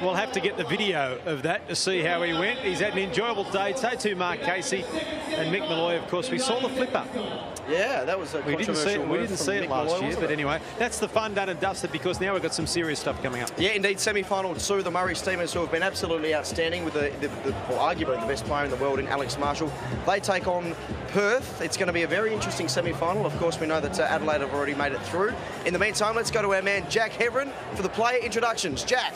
We'll have to get the video of that to see how he went. He's had an enjoyable day. So too Mark Casey and Mick Malloy. Of course, we saw the flipper. Yeah, that was a controversial We didn't see it last year, but anyway, that's the fun done and dusted, because now we've got some serious stuff coming up. Yeah, indeed, semi-final two, the Murray Steamers, who have been absolutely outstanding with arguably the best player in the world in Alex Marshall. They take on Perth. It's going to be a very interesting semi-final. Of course, we know that Adelaide have already made it through. In the meantime, let's go to our man Jack Heverin for the player introductions. Jack.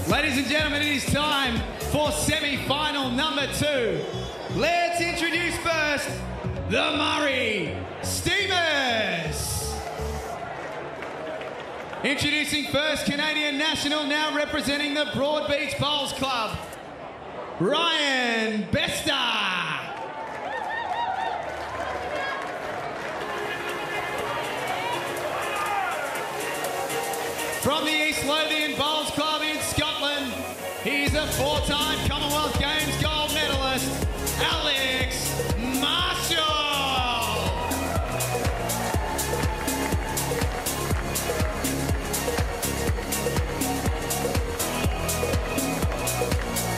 Ladies and gentlemen, it is time for semi-final number 2. Let's introduce first the Murray Steamers. Introducing first, Canadian national, now representing the Broadbeach Bowls Club, Ryan Bester. From the East Lothian Bowls Club in Scotland, he's a 4-time Commonwealth Games gold medalist, Alex Marshall.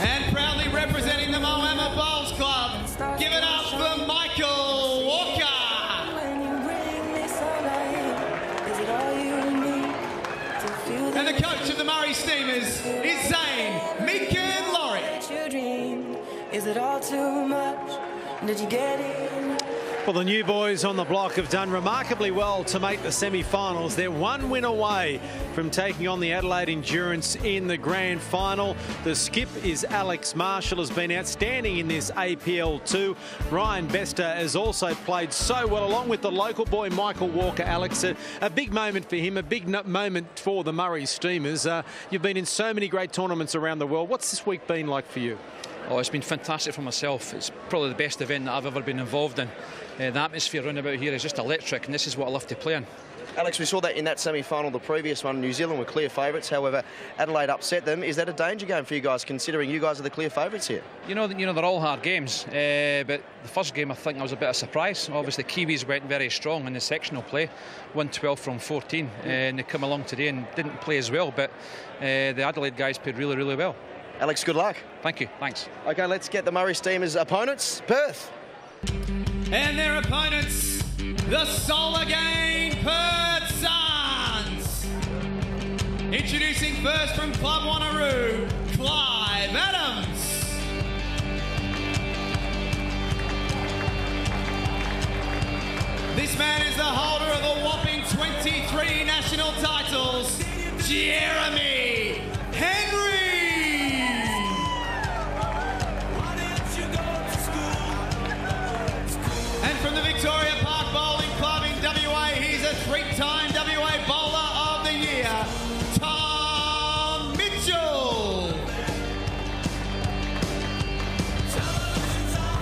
And proudly representing the Moama Bowls Club, give it up for Michael Walker. And the coach of the Murray Steamers is Zane Meakin-Laurie. Is it all too much? Did you get it? Well, the new boys on the block have done remarkably well to make the semi-finals. They're one win away from taking on the Adelaide Endurance in the grand final. The skip is Alex Marshall, has been outstanding in this APL 2. Ryan Bester has also played so well, along with the local boy Michael Walker. Alex, a big moment for him, a big moment for the Murray Steamers. You've been in so many great tournaments around the world. What's this week been like for you? Oh, it's been fantastic for myself. It's probably the best event that I've ever been involved in. The atmosphere around about here is just electric, and this is what I love to play in. Alex, we saw that in that semi-final, the previous one. New Zealand were clear favourites. However, Adelaide upset them. Is that a danger game for you guys, considering you guys are the clear favourites here? You know, they're all hard games. But the first game, I think, I was a bit of a surprise. Obviously, Kiwis went very strong in the sectional play, won 12 from 14, and they come along today and didn't play as well. But the Adelaide guys played really, really well. Alex, good luck. Thank you. Thanks. OK, let's get the Murray Steamers' opponents. Perth. And their opponents, the Solar Game Perth Suns. Introducing first from Club Wanneroo, Clive Adams. This man is the holder of a whopping 23 national titles, Jeremy Henry. And from the Victoria Park Bowling Club in WA, he's a 3-time WA Bowler of the Year, Tom Mitchell.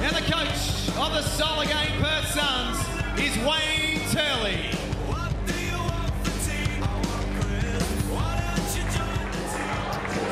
And the coach of the Solar Game Perth Suns is Wayne Turley.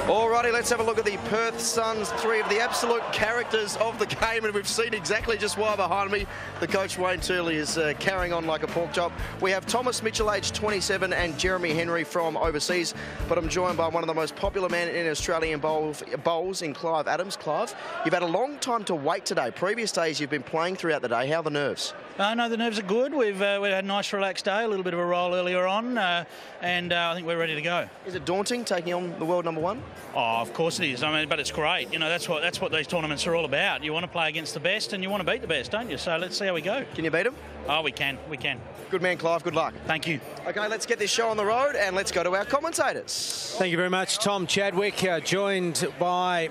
Alrighty, let's have a look at the Perth Suns, 3 of the absolute characters of the game, and we've seen exactly just why behind me. The coach, Wayne Turley, is carrying on like a pork chop. We have Thomas Mitchell, aged 27, and Jeremy Henry from overseas, but I'm joined by one of the most popular men in Australian bowls in Clive Adams. Clive, you've had a long time to wait today. Previous days you've been playing throughout the day. How are the nerves? No, the nerves are good. We've had a nice relaxed day, a little bit of a roll earlier on, and I think we're ready to go. Is it daunting taking on the world number 1? Oh, of course it is. I mean, but it's great. You know, that's what these tournaments are all about. You want to play against the best, and you want to beat the best, don't you? So let's see how we go. Can you beat them? Oh, we can. We can. Good man, Clive. Good luck. Thank you. OK, let's get this show on the road, and let's go to our commentators. Thank you very much, Tom Chadwick, joined by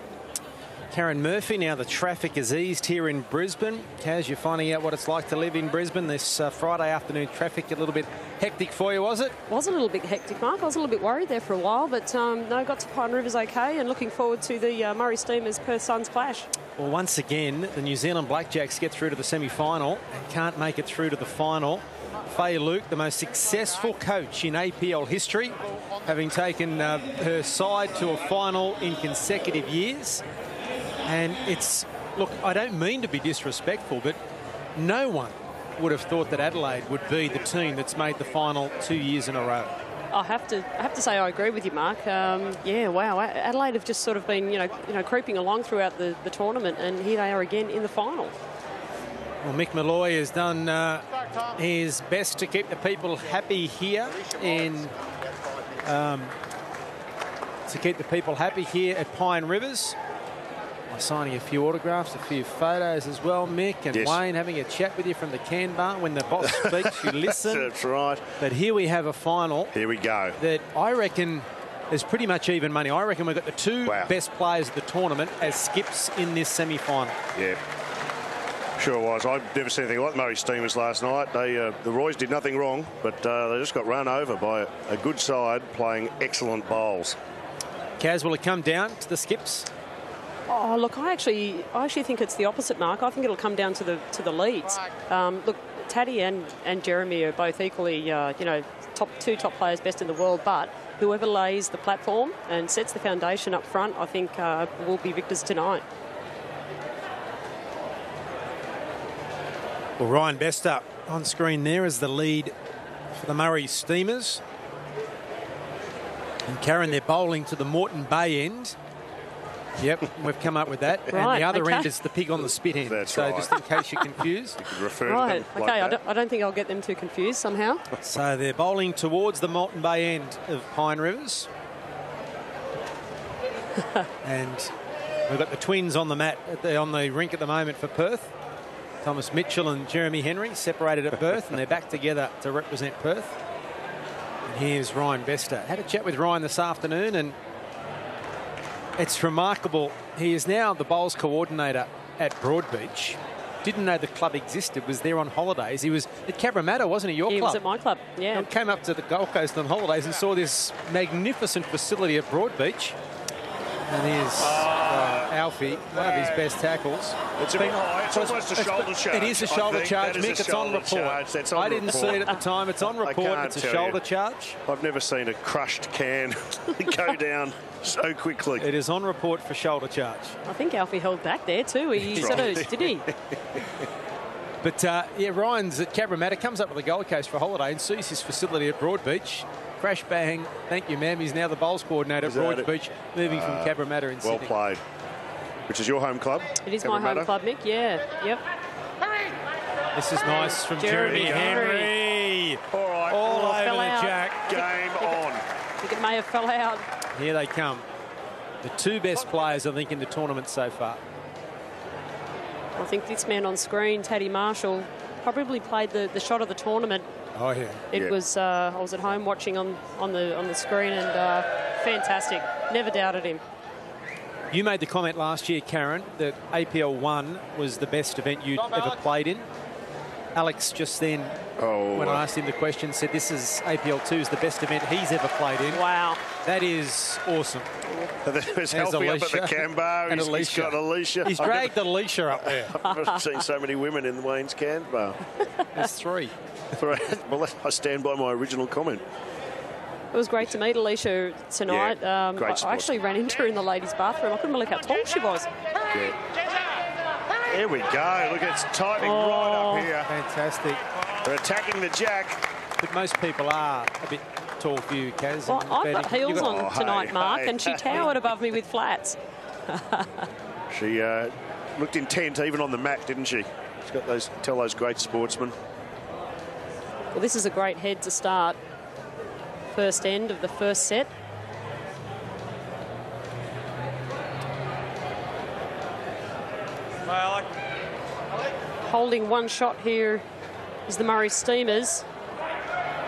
Karen Murphy. Now the traffic is eased here in Brisbane. Kaz, you're finding out what it's like to live in Brisbane. This Friday afternoon traffic a little bit hectic for you, was it? Was a little bit hectic, Mark. I was a little bit worried there for a while, but no, got to Pine Rivers okay, and looking forward to the Murray Steamers Perth Suns clash. Well, once again, the New Zealand Blackjacks get through to the semi-final and can't make it through to the final. Faye Luke, the most successful coach in APL history, having taken her side to a final in consecutive years. And it's look, I don't mean to be disrespectful, but no one would have thought that Adelaide would be the team that's made the final 2 years in a row. I have to say I agree with you, Mark. Yeah, wow. Adelaide have just sort of been, creeping along throughout the tournament, and here they are again in the final. Well, Mick Malloy has done his best to keep the people happy here at Pine Rivers. By signing a few autographs, a few photos as well, Mick, and yes. Wayne having a chat with you from the can bar. When the boss speaks, you listen. That's right. But here we have a final. Here we go. That I reckon is pretty much even money. I reckon we've got the two best players of the tournament as skips in this semi-final. Yeah. Sure was. I've never seen anything like Murray Steamers last night. The Roys did nothing wrong, but they just got run over by a good side playing excellent bowls. Kaz, will it come down to the skips? Oh, look, I actually think it's the opposite, Mark. I think it'll come down to the leads. Look, Taddy and Jeremy are both equally, two top players, best in the world, but whoever lays the platform and sets the foundation up front, I think will be victors tonight. Well, Ryan Bester on screen there as the lead for the Murray Steamers. And Karen, they're bowling to the Moreton Bay end. Yep, we've come up with that. Right, and the other end is the pig on the spit end. That's so right. Just in case you're confused. You could refer right, to them like that. I don't think I'll get them too confused somehow. So they're bowling towards the Moreton Bay end of Pine Rivers. And we've got the twins on the mat, on the rink at the moment for Perth. Thomas Mitchell and Jeremy Henry separated at birth, and they're back together to represent Perth. And here's Ryan Bester. Had a chat with Ryan this afternoon, and it's remarkable. He is now the bowls coordinator at Broadbeach. Didn't know the club existed, was there on holidays. He was at Cabramatta, wasn't he, your club? He was at my club, yeah. And came up to the Gold Coast on holidays and saw this magnificent facility at Broadbeach. And here's Alfie, one of his best tackles. It's almost a shoulder charge. It is a shoulder charge, Mick. It's on report. I didn't see it at the time. It's on report. It's a shoulder charge. I've never seen a crushed can go down so quickly. It is on report for shoulder charge. I think Alfie held back there too. He sort of, did he? But, yeah, Ryan's at Cabramatta, comes up to the Gold Coast for a holiday and sees his facility at Broadbeach. Crash bang. Thank you, ma'am. He's now the bowls coordinator at Broadbeach, moving from Cabramatta in Sydney. Well played. Which is your home club? It is my home club, Mick. Yeah. Yep. This is nice from Jeremy Henry. All right. All over the out. jack. Game on. I think it may have fell out. Here they come. The two best players, I think, in the tournament so far. I think this man on screen, Taddy Marshall, probably played the shot of the tournament. Oh, yeah. It was, I was at home watching on the screen, and fantastic. Never doubted him. You made the comment last year, Karen, that APL 1 was the best event you'd ever played in. Alex just then, when I asked him the question, said this is APL 2 is the best event he's ever played in. Wow. That is awesome. There's Alfie up at the can bar. He's got Alicia. He's dragged Alicia up there. I've never seen so many women in Wayne's can bar. There's three. Well, I stand by my original comment. It was great to meet Alicia tonight. Yeah, great I actually ran into her in the ladies' bathroom. I couldn't believe how tall she was. Yeah. There we go. Look, it's tightening right up here. Fantastic. They're attacking the jack. But most people are a bit tall for you, Kaz. Well, I've got heels on tonight, Mark, and she towered above me with flats. She looked intent even on the mat, didn't she? She's got those great sportsmen. Well, this is a great head to start. First end of the first set. Holding one shot here is the Murray Steamers.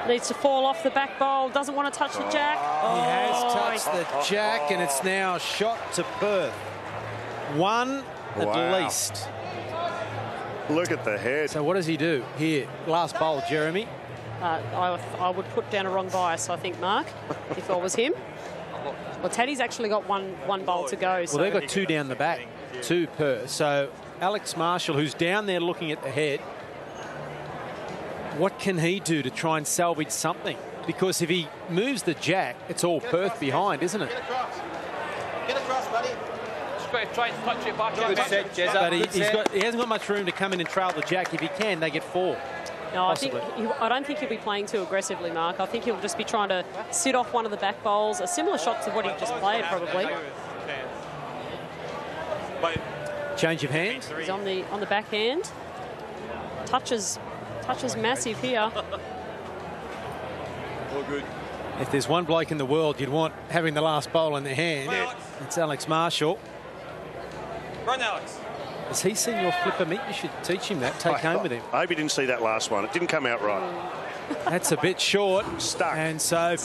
Needs to fall off the back bowl. Doesn't want to touch the jack. He has touched the jack, and it's now shot to Perth. One at least. Look at the head. So what does he do here? Last bowl, Jeremy. I would put down a wrong bias, I think, Mark, if I was him. Well, Taddy's actually got one bowl to go. So. Well, they've got two down the back, two per. So Alex Marshall, who's down there looking at the head, what can he do to try and salvage something? Because if he moves the jack, it's all Perth behind, isn't it? Get across, buddy. just got to try and touch it back. Good set, Jezza. But Good he set. hasn't got much room to come in and trail the jack. If he can, they get 4. No, Possibly. I don't think he'll be playing too aggressively, Mark. I think he'll just be trying to sit off one of the back bowls. A similar shot to what he just played, probably. Change of hand. He's on the backhand. Touches massive here. All good. If there's one bloke in the world you'd want having the last bowl in their hand, it's Alex Marshall. Run, Alex. Has he seen your flipper meet? You should teach him that. Take home with him. I hope he didn't see that last one. It didn't come out right. That's a bit short. Stuck. And so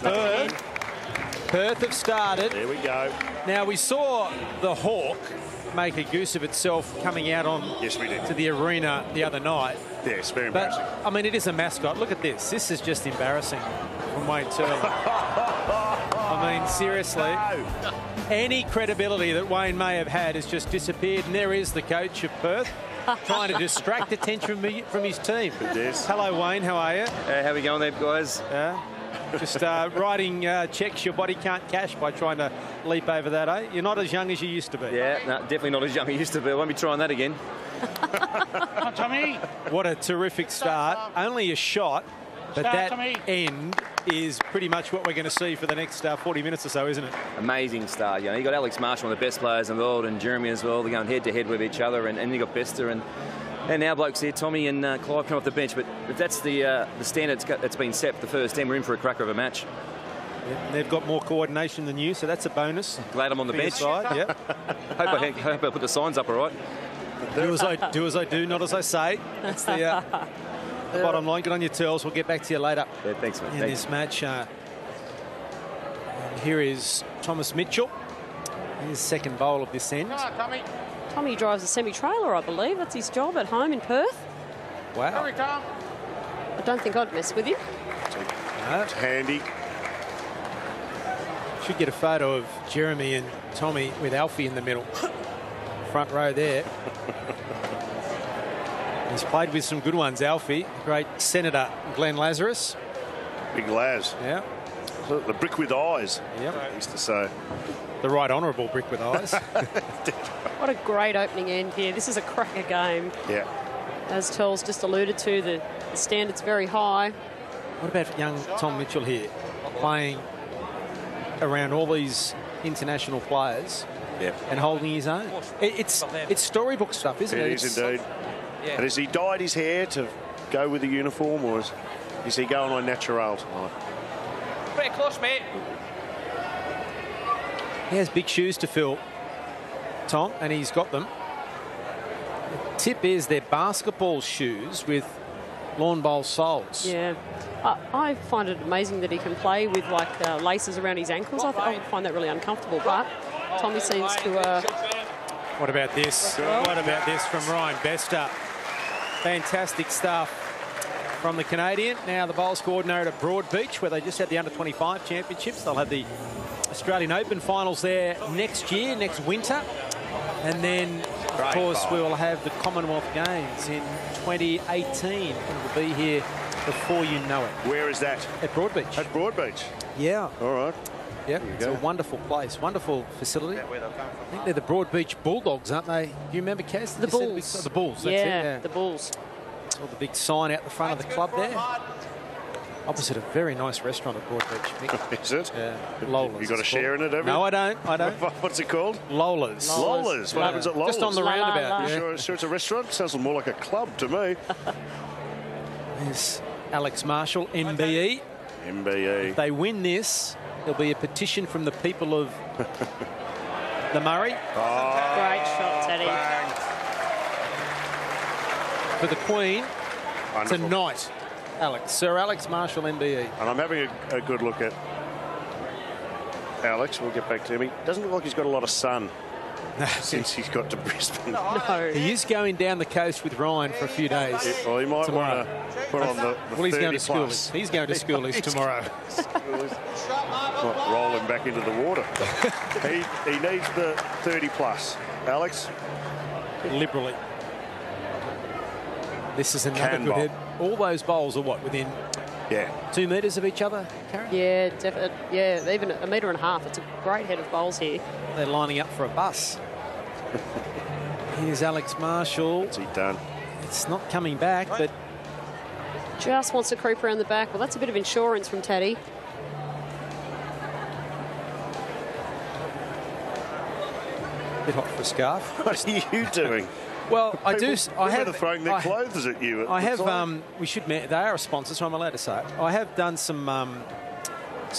Perth have started. There we go. Now, we saw the Hawk make a goose of itself coming out on Yes, we did. to the arena the other night. Yes, very But, embarrassing. I mean, it is a mascot. Look at this. This is just embarrassing from Wayne Turley. I mean, seriously. Any credibility that Wayne may have had has just disappeared. And there is the coach of Perth trying to distract attention from his team. Yes. Hello, Wayne. How are you? How are we going there, guys? Just writing checks your body can't cash by trying to leap over that, eh? You're not as young as you used to be. Yeah, no, definitely not as young as I used to be. I won't be trying that again. Come on, Tommy. What a terrific start. Only a shot, but Start, that Tommy. end is pretty much what we're going to see for the next 40 minutes or so, isn't it? Amazing start. You know, you got Alex Marshall, one of the best players in the world, and Jeremy as well. They're going head to head with each other, and you got Bester and now blokes here, Tommy and Clive come off the bench. But if that's the standard that's been set for the first 10, we're in for a cracker of a match. Yeah, they've got more coordination than you, so that's a bonus. Glad I'm on the for your bench. side, yeah. Hope I put the signs up all right. Do as I do, not as I say. That's the bottom line. Get on your turls. We'll get back to you later. Yeah, thanks, mate. In Thanks. this match. And here is Thomas Mitchell. His second bowl of this end. Tommy drives a semi-trailer, I believe. That's his job at home in Perth. Wow. I don't think I'd mess with him. No. It's handy. Should get a photo of Jeremy and Tommy with Alfie in the middle. Front row there. He's played with some good ones, Alfie. Great Senator Glenn Lazarus. Big Laz. Yeah. The brick with eyes. Yep. I used to say. The right honourable brick with eyes. What a great opening end here. This is a cracker game. Yeah. As Turl's just alluded to, the standard's very high. What about young Tom Mitchell here, playing around all these international players and holding his own? It's storybook stuff, isn't it? It is indeed. Yeah. And has he dyed his hair to go with the uniform, or is he going on natural tonight? Pretty close, mate. He has big shoes to fill, Tom, and he's got them. The tip is they're basketball shoes with lawn bowl soles. Yeah. I find it amazing that he can play with like laces around his ankles. I would find that really uncomfortable, but Tommy seems to... What about this? What about this from Ryan Bester? Fantastic stuff from the Canadian. Now the bowls coordinator at Broadbeach, where they just had the Under-25 Championships. They'll have the Australian Open finals there next year, next winter. And then, of course, we will have the Commonwealth Games in 2018. It will be here before you know it. Where is that? At Broadbeach. At Broadbeach. Yeah. All right. Yep, it's a wonderful place, wonderful facility. I think they're the Broadbeach Bulldogs, aren't they? Do you remember, Kaz? The Bulls. The Bulls, that's yeah, it. the Bulls. Saw the big sign out the front of the club there. Opposite a very nice restaurant at Broadbeach. Is it? Yeah, Lola's. You got a share in it, have you? No, I don't. What's it called? Lola's. Lola's. What happens at Lola's? Just on the roundabout. You sure it's a restaurant? Sounds more like a club to me. There's Alex Marshall, MBE. MBE. If they win this, there'll be a petition from the people of the Murray. Oh, Great shot, Teddy. bang. For the Queen Wonderful. tonight. Sir Alex Marshall, MBE. And I'm having a good look at Alex. We'll get back to him. He doesn't look like he's got a lot of sun since he's got to Brisbane. No. He is going down the coast with Ryan for a few days. Well, he might tomorrow. want to put on the Well, he's 30 going to school. plus. He's going to schoolies tomorrow. Not rolling back into the water. he needs the 30 plus. Alex? Liberally. This is another Can good bowl. head. All those bowls are what, within 2 metres of each other, Karen? Yeah, definitely. Yeah, even 1.5 metres. It's a great head of bowls here. They're lining up for a bus. Here's Alex Marshall. What's he done? It's not coming back, but just wants to creep around the back. Well, that's a bit of insurance from Taddy. bit hot for a scarf. What are you doing? Well, I do. I have throwing their clothes at you. I have. We should. They are a sponsor, so I'm allowed to say it. I have done some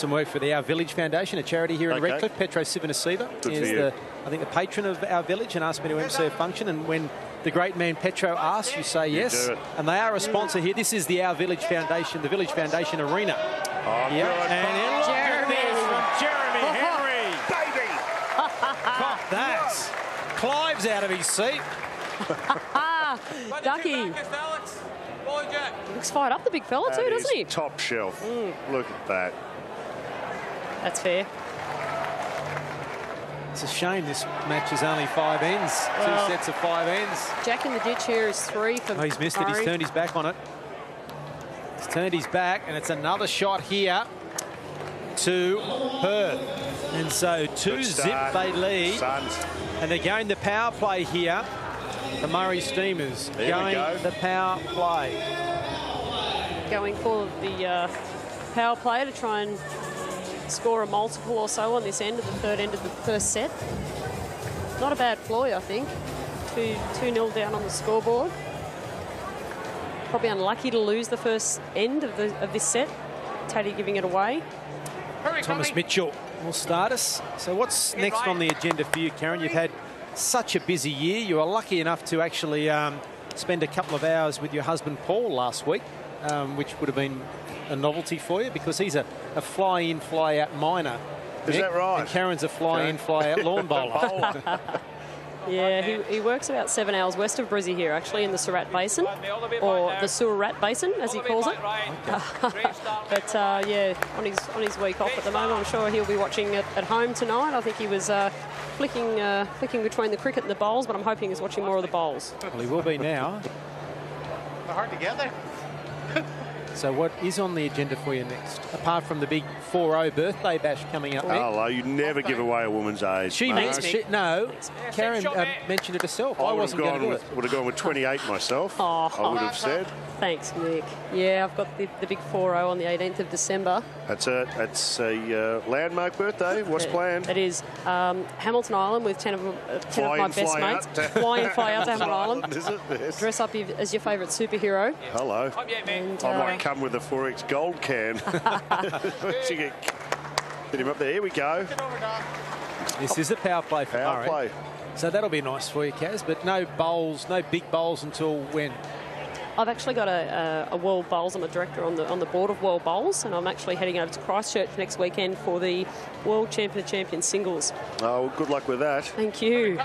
work for the Our Village Foundation, a charity here in Redcliffe. Petro Sivanasiva is I think the patron of our village, and asked me to MC a function. And when the great man Petro asks, you say yes. And they are a sponsor here. This is the Our Village Foundation, the Village Foundation Arena. Oh, yep. And Jeremy. Jeremy Henry. Baby. Got that. Clive's out of his seat. Ducky. Looks fired up, the big fella too, doesn't he? Top shelf. Look at that. That's fair. It's a shame this match is only 5 ends. Well, 2 sets of 5 ends. Jack in the ditch here is 3 for he's missed it. He's turned his back on it. He's turned his back, and it's another shot here to Perth. And so 2-zip they lead. Suns. And they're going the power play here. The Murray Steamers going the power play. Going for the power play to try and score a multiple or so on this end of the third end of the first set. Not a bad ploy, I think. 2-0 down on the scoreboard. Probably unlucky to lose the first end of this set. Taddy giving it away. Thomas Mitchell will start us. So what's next on the agenda for you, Karen? You've had such a busy year. You were lucky enough to actually spend a couple of hours with your husband Paul last week, which would have been a novelty for you because he's a fly-in, fly-out miner. Is that right? And Karen's a fly-in, fly-out lawn bowler. Yeah, he works about 7 hours west of Brizzy here, actually, in the Surat Basin, or the Surat Basin, as he calls it. But yeah, on his week off at the moment, I'm sure he'll be watching it at home tonight. I think he was flicking between the cricket and the bowls, but I'm hoping he's watching more of the bowls. Well, he will be now. They're hard to get there. So what is on the agenda for you next, apart from the big 4-0 birthday bash coming up? Hello, you never give away a woman's age. She mentioned it. No, Karen mentioned it herself. I wasn't going to do it. Would have gone with 28 myself. I would have said. Thanks, Nick. Yeah, I've got the big 4-0 on the 18th of December. That's a landmark birthday. What's planned? It is Hamilton Island with 10 of my best mates. Fly in, fly out to Hamilton Island. Is it? Yes. Dress up as your favourite superhero. Hello. And, I might come with a 4X gold can. Get him up there. Here we go. This is a power play for Power Murray. play. So that'll be nice for you, Kaz, but no bowls, no big bowls until when? I've actually got a World Bowls. I'm a director on the board of World Bowls, and I'm actually heading over to Christchurch next weekend for the World Champion of Champions singles. Oh, well, good luck with that. Thank you.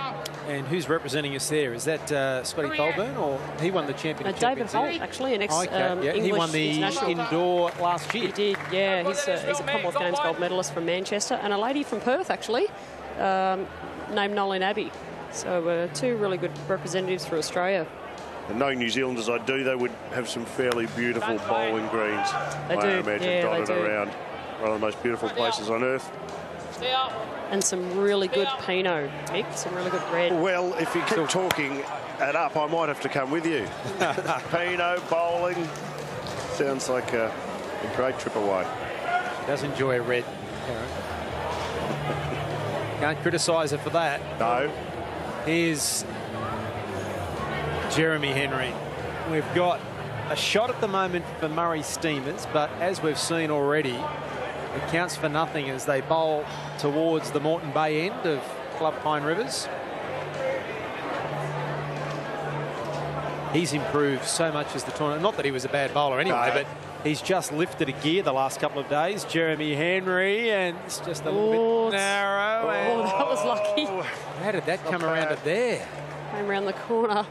And who's representing us there? Is that Scotty Colburn, or he won the champion? David Holt, actually, an English he won the indoor last year. He did, yeah. He's a Commonwealth Games gold medalist from Manchester, and a lady from Perth, actually, named Nolene Abbey. So 2 really good representatives for Australia. And knowing New Zealand as I do, they would have some fairly beautiful bowling greens. They do. I imagine, yeah, dotted around. One of the most beautiful places on earth. And some really good Pinot, Mick. Some really good red. Well, if you keep talking it up, I might have to come with you. Pinot, bowling. Sounds like a great trip away. She does enjoy a red, Karen. Can't criticise her for that. No. Here's Jeremy Henry. We've got a shot at the moment for Murray Steamers, but as we've seen already, it counts for nothing as they bowl towards the Moreton Bay end of Club Pine Rivers. He's improved so much as the tournament. Not that he was a bad bowler anyway, but he's just lifted a gear the last couple of days. Jeremy Henry, and it's just a little bit narrow. Oh, that was lucky. How did that come around it there? Came around the corner.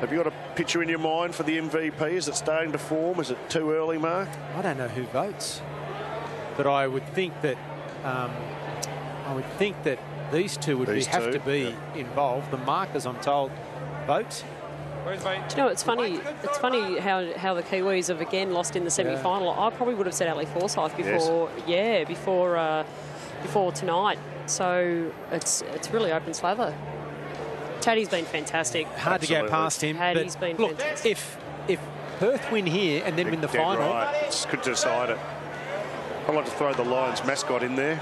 Have you got a picture in your mind for the MVP? Is it starting to form? Is it too early, Mark? I don't know who votes, but I would think that these two would have to be involved. The markers, I'm told, vote. Do you know, it's funny. It's funny how the Kiwis have again lost in the semi-final. I probably would have said Ali Forsyth before. Yes. Yeah, before tonight. So it's really open slather. Taddy's been fantastic. Hard to go past him. Taddy's been look, fantastic. if Perth win here and then win the final, right. It's good to decide it. I'd like to throw the Lions mascot in there.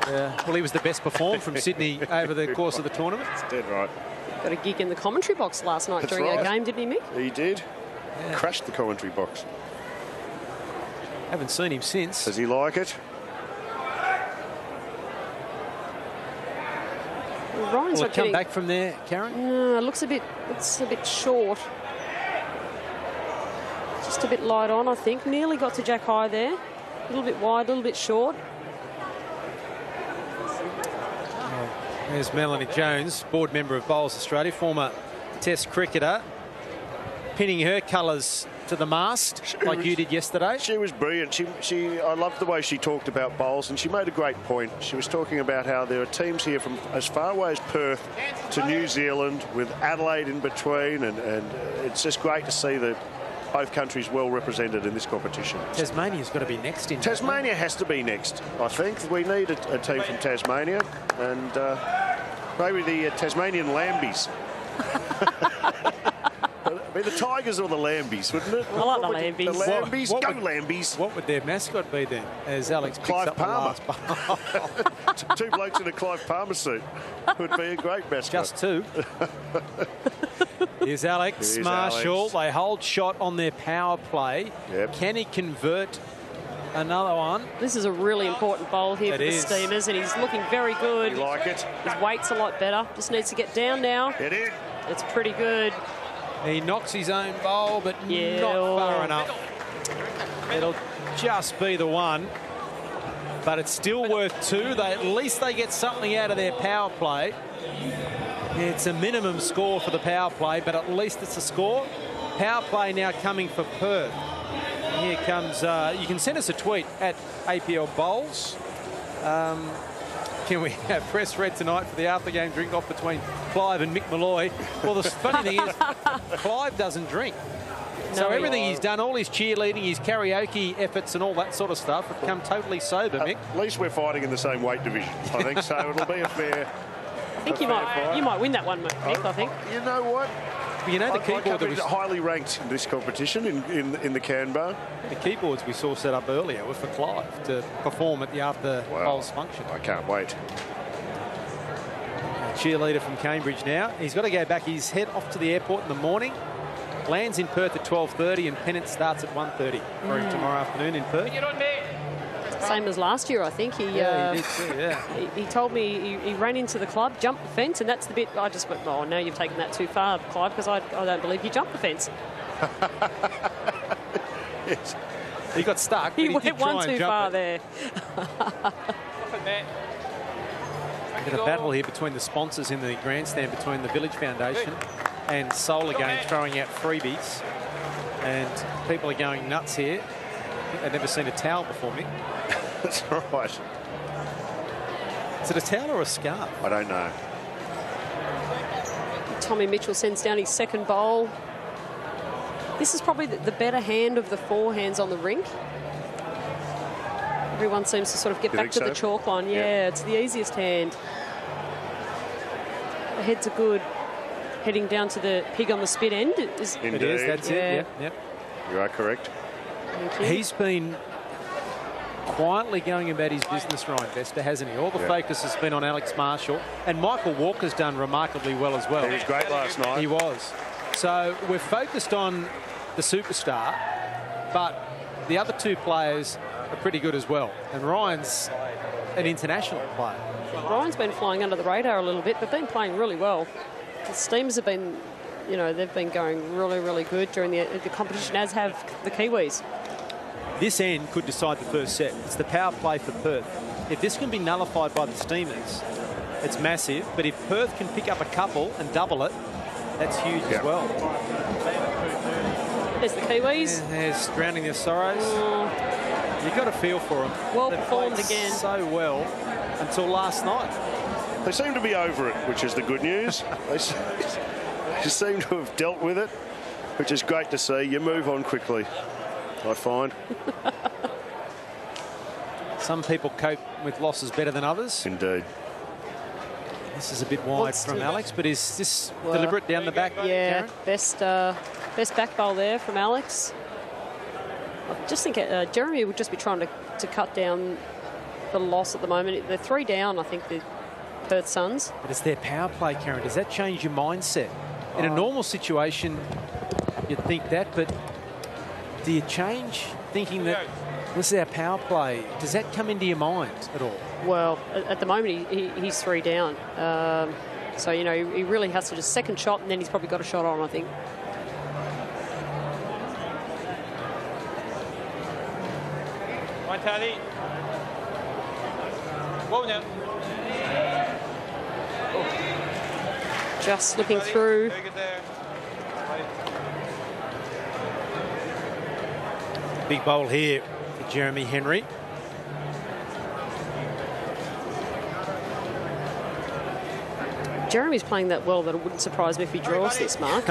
Well, he was the best performed from Sydney over the course of the tournament. That's dead right. Got a gig in the commentary box last night during our game, didn't he, Mick? He did. Yeah. Crashed the commentary box. Haven't seen him since. Does he like it? Well, Ryan's Will not it come getting... back from there, Karen? No, it looks a bit short. Just a bit light on, I think. Nearly got to Jack High there. A little bit wide, a little bit short. There's Melanie Jones, board member of Bowls Australia, former Test cricketer, pinning her colours to the mast like you did yesterday. She was brilliant. I loved the way she talked about bowls, and she made a great point. She was talking about how there are teams here from as far away as Perth to New Zealand, with Adelaide in between, and it's just great to see that both countries well represented in this competition. Tasmania's got to be next in. Tasmania has to be next, I think. We need a team from Tasmania, and maybe the Tasmanian Lambies. I mean, the Tigers or the Lambies, wouldn't it? I like the Lambies. The Lambies, What go would, Lambies. What would their mascot be then? As Alex picks Clive up Palmer. The last Two blokes in a Clive Palmer suit would be a great mascot. Just two. Here's Alex Marshall. Alex. They hold shot on their power play. Yep. Can he convert another one? This is a really important bowl here for the Steamers, and he's looking very good. You like it? His weight's a lot better. Just needs to get down now. Get in. It's pretty good. He knocks his own bowl, but not far enough. It'll just be the one. But it's still worth two. At least they get something out of their power play. It's a minimum score for the power play, but at least it's a score. Power play now coming for Perth. And here comes, you can send us a tweet at APL Bowls. Can we have press read tonight for the after-game drink-off between Clive and Mick Malloy? Well, the funny thing is, Clive doesn't drink. So everything he's done, all his cheerleading, his karaoke efforts and all that sort of stuff, have come totally sober, Mick. At least we're fighting in the same weight division, I think, so it'll be a fair... I think you might win that one, Mick, I think. You know what? You know the keyboard that was highly ranked in this competition in the Canberra. The keyboards we saw set up earlier were for Clive to perform at the after bowls function. I can't wait. Cheerleader from Cambridge now. He's got to go back. He's head off to the airport in the morning. Lands in Perth at 12:30 and pennant starts at 1:30 for him tomorrow afternoon in Perth. Same as last year, I think. He did too, he told me he ran into the club, jumped the fence, and that's the bit I just went, oh, no, you've taken that too far, Clive, because I don't believe you jumped the fence. Yes. He got stuck. He but went did try one and too jump far it. there. Got a battle here between the sponsors in the grandstand, between the Village Foundation and Soul again, throwing out freebies. And people are going nuts here. They've never seen a towel before, Mick. That's right. Is it a towel or a scarf? I don't know. Tommy Mitchell sends down his second bowl. This is probably the better hand of the four hands on the rink. Everyone seems to sort of get back to the chalk line. Yeah, it's the easiest hand. The heads are good. Heading down to the pig on the spit end. Indeed. It is, that's it. Yep. You are correct. Thank you. He's been quietly going about his business, Ryan Vester, hasn't he? All the focus has been on Alex Marshall, and Michael Walker's done remarkably well as well. He was great last night. He was. So we're focused on the superstar, but the other two players are pretty good as well. And Ryan's an international player. Ryan's been flying under the radar a little bit, but been playing really well. The Steamers have been, you know, they've been going really, really good during the competition, as have the Kiwis. This end could decide the first set. It's the power play for Perth. If this can be nullified by the Steamers, it's massive. But if Perth can pick up a couple and double it, that's huge as well. There's the Kiwis. And there's drowning their sorrows. You've got to feel for them. Well They performed played again. so well until last night. They seem to be over it, which is the good news. They seem to have dealt with it, which is great to see. You move on quickly, I find. Some people cope with losses better than others. Indeed. This is a bit wide from Alex, but is this deliberate down the back? Yeah, Karen? best back bowl there from Alex. I just think Jeremy would just be trying to cut down the loss at the moment. They're 3 down, I think, the Perth Suns. But it's their power play, Karen. Does that change your mindset? In a normal situation, you'd think that, but do you change thinking that this is our power play? Does that come into your mind at all? Well, at the moment, he's 3 down. So, you know, he really has to just second shot, and then he's probably got a shot on, I think. One tally. Whoa now. Just slipping through. Very good there. Big bowl here for Jeremy Henry. Jeremy's playing that well that it wouldn't surprise me if he draws this, Mark.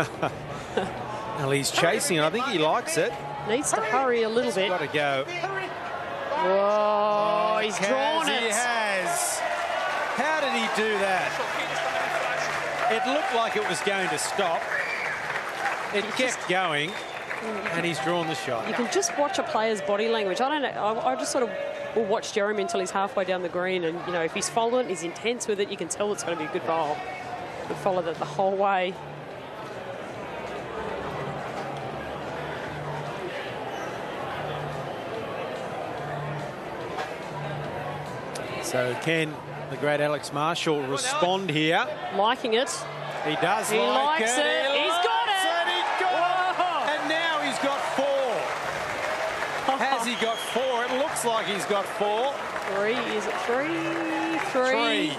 Well, he's chasing it. I think he likes it. Needs to hurry a little bit. Got to go. Whoa, he's drawn it. He has. How did he do that? It looked like it was going to stop. It kept going, and he's drawn the shot. You can just watch a player's body language. I don't know. I just sort of will watch Jeremy until he's halfway down the green, and you know, if he's following it, he's intense with it, you can tell it's going to be a good bowl. He'll follow that the whole way. So can the great Alex Marshall respond here? Liking it. He does. He like likes it. it. He's got it. And he's got it. And now he's got 4. Has he got 4? It looks like he's got 4. 3. Is it 3? 3.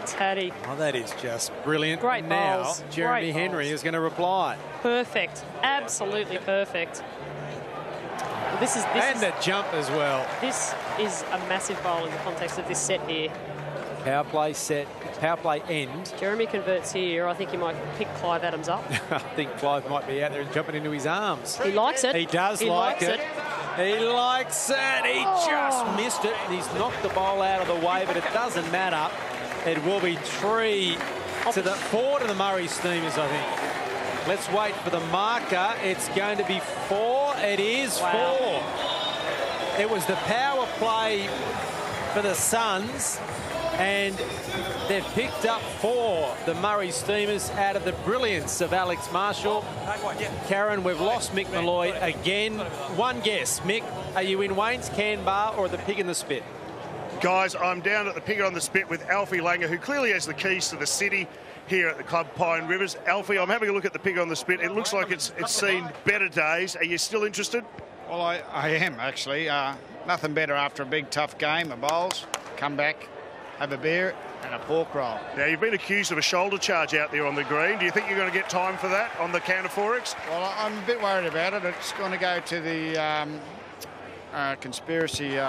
Taddy. Oh, that is just brilliant. Great now, bowls. Jeremy Great Henry bowls. is going to reply. Perfect. Absolutely perfect. This is the jump as well. This is a massive bowl in the context of this set here. Power play set, power play end. Jeremy converts here. I think he might pick Clive Adams up. I think Clive might be out there and jumping into his arms. He likes it. He does like it. He likes it. He just missed it. And he's knocked the ball out of the way, but it doesn't matter. It will be 3 to the 4 to the Murray Steamers, I think. Let's wait for the marker. It's going to be 4. It is 4. It was the power play for the Suns, and they've picked up 4, the Murray Steamers, out of the brilliance of Alex Marshall. Karen, we've lost Mick Malloy again. One guess, Mick, are you in Wayne's Can Bar or the Pig in the Spit? Guys, I'm down at the Pig on the Spit with Alfie Langer, who clearly has the keys to the city here at the Club Pine Rivers. Alfie, I'm having a look at the Pig on the Spit. It looks like it's seen better days. Are you still interested? Well, I am, actually. Nothing better after a big, tough game of bowls. Come back, have a beer and a pork roll. Now, you've been accused of a shoulder charge out there on the green. Do you think you're going to get time for that on the counter 4X? Well, I'm a bit worried about it. It's going to go to the conspiracy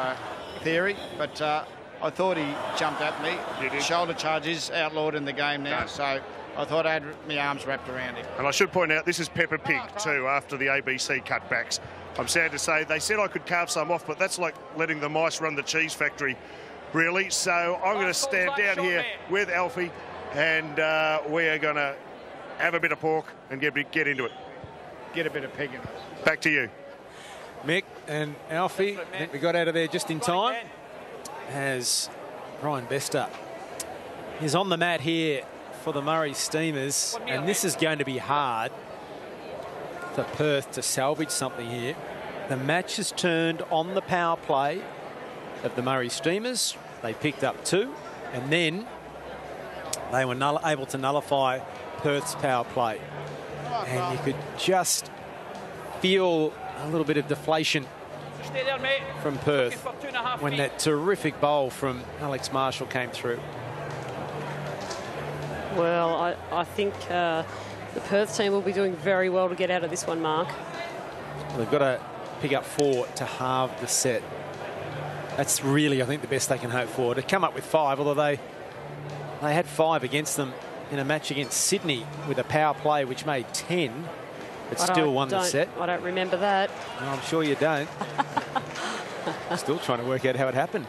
theory, but I thought he jumped at me. Shoulder charge is outlawed in the game now, so I thought I had my arms wrapped around him. And I should point out, this is Peppa Pig too, after the ABC cutbacks. I'm sad to say, they said I could carve some off, but that's like letting the mice run the cheese factory, really. So I'm going to stand down here with Alfie, and we are going to have a bit of pork and get into it. Get a bit of pig in it. Back to you. Mick and Alfie, I think we got out of there just in time, as Brian Bester is on the mat here for the Murray Steamers, and this is going to be hard for Perth to salvage something here. The match has turned on the power play of the Murray Steamers. They picked up 2, and then they were able to nullify Perth's power play. And you could just feel a little bit of deflation from Perth when that terrific bowl from Alex Marshall came through. Well, I think the Perth team will be doing very well to get out of this one, Mark. Well, they've got to pick up 4 to halve the set. That's really, I think, the best they can hope for. To come up with 5, although they had 5 against them in a match against Sydney with a power play which made 10, but still won the set. I don't remember that. No, I'm sure you don't. Still trying to work out how it happened.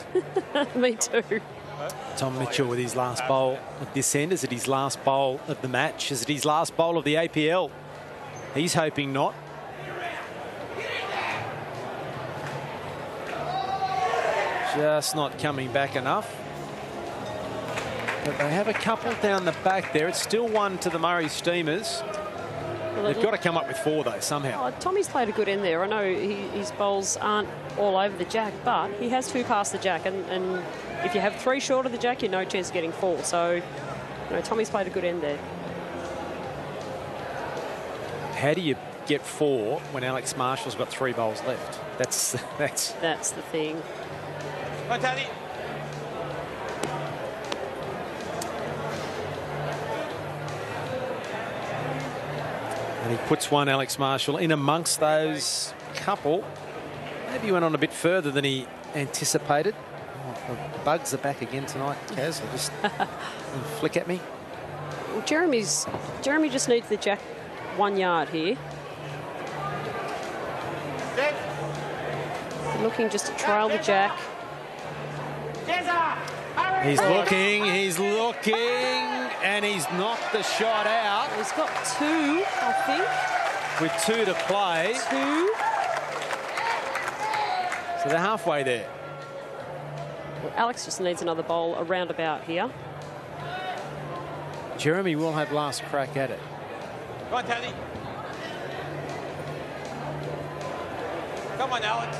Me too. Tom Mitchell with his last bowl at this end. Is it his last bowl of the match? Is it his last bowl of the APL? He's hoping not. Just not coming back enough. But they have a couple down the back there. It's still 1 to the Murray Steamers. Well, they've got to come up with 4, though, somehow. Oh, Tommy's played a good end there. I know his bowls aren't all over the jack, but he has 2 past the jack. And if you have 3 short of the jack, you're no chance of getting 4. So, you know, Tommy's played a good end there. How do you get 4 when Alex Marshall's got 3 bowls left? That's the thing. Right, Taddy. And he puts one, Alex Marshall, in amongst those couple. Maybe he went on a bit further than he anticipated. Oh, the bugs are back again tonight, Kaz. They'll just flick at me. Well, Jeremy just needs the jack 1 yard here. Looking just to trail the jack. He's looking, and he's knocked the shot out. He's got 2, I think. With 2 to play. 2. So they're halfway there. Well, Alex just needs another bowl around about here. Jeremy will have last crack at it. Come on, Taddy. Come on, Alex.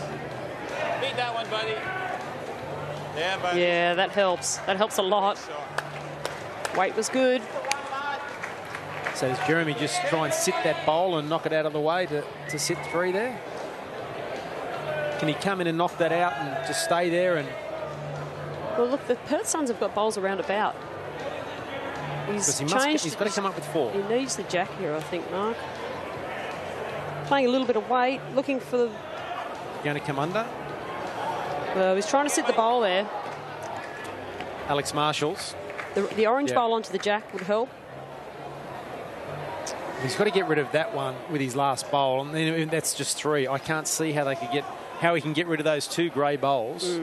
Beat that one, buddy. Yeah, buddy. Yeah, that helps. That helps a lot. Weight was good. So does Jeremy just try and sit that bowl and knock it out of the way to sit 3 there? Can he come in and knock that out and just stay there? And well, look, the Perth Suns have got bowls around about. He's changed. He's got to come up with 4. He needs the jack here, I think, Mark. Playing a little bit of weight, looking for the... Going to come under? Well, he's trying to sit the bowl there. Alex Marshall's. The orange bowl onto the jack would help. He's got to get rid of that one with his last bowl, and then that's just 3. I can't see how he can get rid of those 2 grey bowls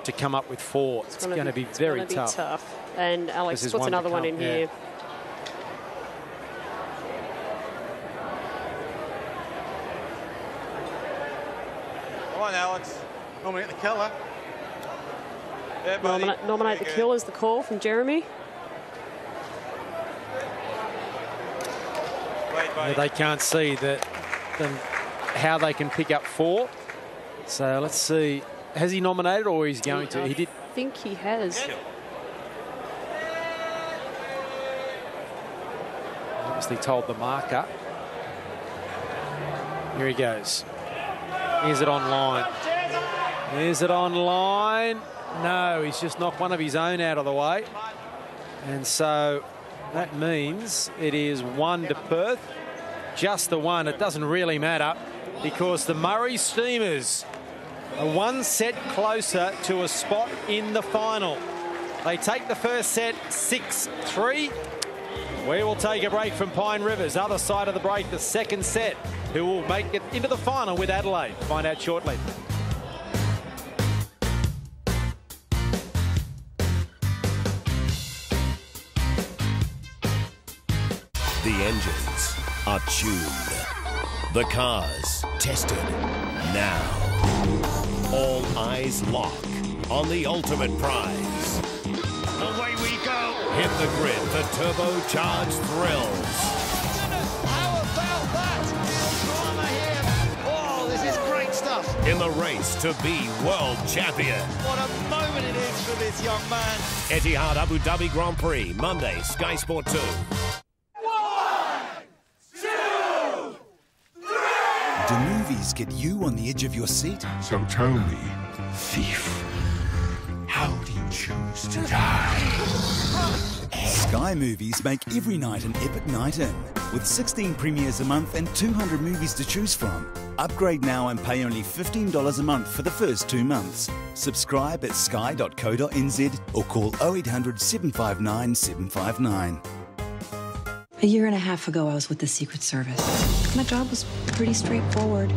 to come up with 4. It's going to be very tough. And Alex puts another one in here. Come on, Alex. Nominate the killer. Yeah, buddy. Nominate the kill is the call from Jeremy. They can't see how they can pick up 4. So let's see. Has he nominated or he's going to? He did. I think he has. Obviously told the marker. Here he goes. Is it online? Is it online? No, he's just knocked one of his own out of the way. And so that means it is 1 to Perth. Just the 1. It doesn't really matter because the Murray Steamers are 1 set closer to a spot in the final. They take the first set 6-3. We will take a break from Pine Rivers. Other side of the break, the second set, who will make it into the final with Adelaide. Find out shortly. The engines are tuned. The cars tested. Now, all eyes lock on the ultimate prize. Away we go. Hit the grid for turbocharged thrills. How about that? Drama here. Oh, this is great stuff. In the race to be world champion. What a moment it is for this young man. Etihad Abu Dhabi Grand Prix, Monday, Sky Sport 2. Do movies get you on the edge of your seat? So tell me, thief, how do you choose to die? Sky Movies make every night an epic night in, with 16 premieres a month and 200 movies to choose from. Upgrade now and pay only $15 a month for the first 2 months. Subscribe at sky.co.nz or call 0800 759 759. A year and a half ago, I was with the Secret Service. My job was pretty straightforward.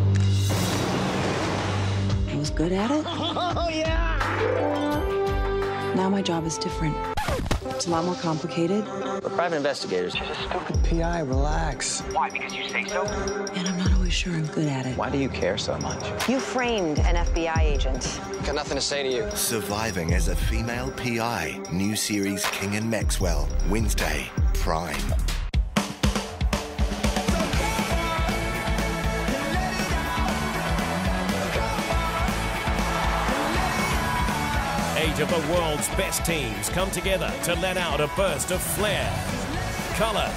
I was good at it. Oh, yeah! Now my job is different. It's a lot more complicated. We're private investigators. She's a stupid PI, relax. Why, because you say so? And I'm not always sure I'm good at it. Why do you care so much? You framed an FBI agent. Got nothing to say to you. Surviving as a female PI. New series King and Maxwell. Wednesday, Prime. Eight of the world's best teams come together to let out a burst of flair, colour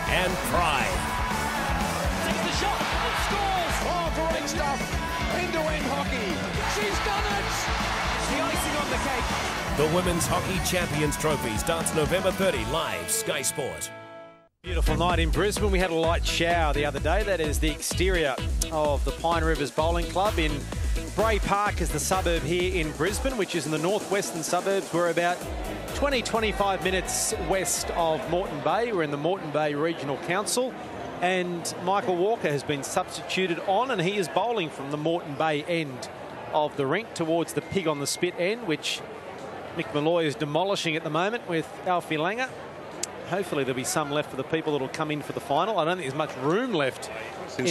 and pride. Takes the shot and scores. Oh, great stuff. End-to-end hockey. She's done it. The icing on the cake. The Women's Hockey Champions Trophy starts November 30, live Sky Sport. Beautiful night in Brisbane. We had a light shower the other day. That is the exterior of the Pine Rivers Bowling Club in Bray Park is the suburb here in Brisbane, which is in the northwestern suburbs. We're about 20-25 minutes west of Moreton Bay. We're in the Moreton Bay Regional Council, and Michael Walker has been substituted on, and he is bowling from the Moreton Bay end of the rink towards the Pig on the Spit end, which Mick Malloy is demolishing at the moment with Alfie Langer. Hopefully there'll be some left for the people that will come in for the final. I don't think there's much room left in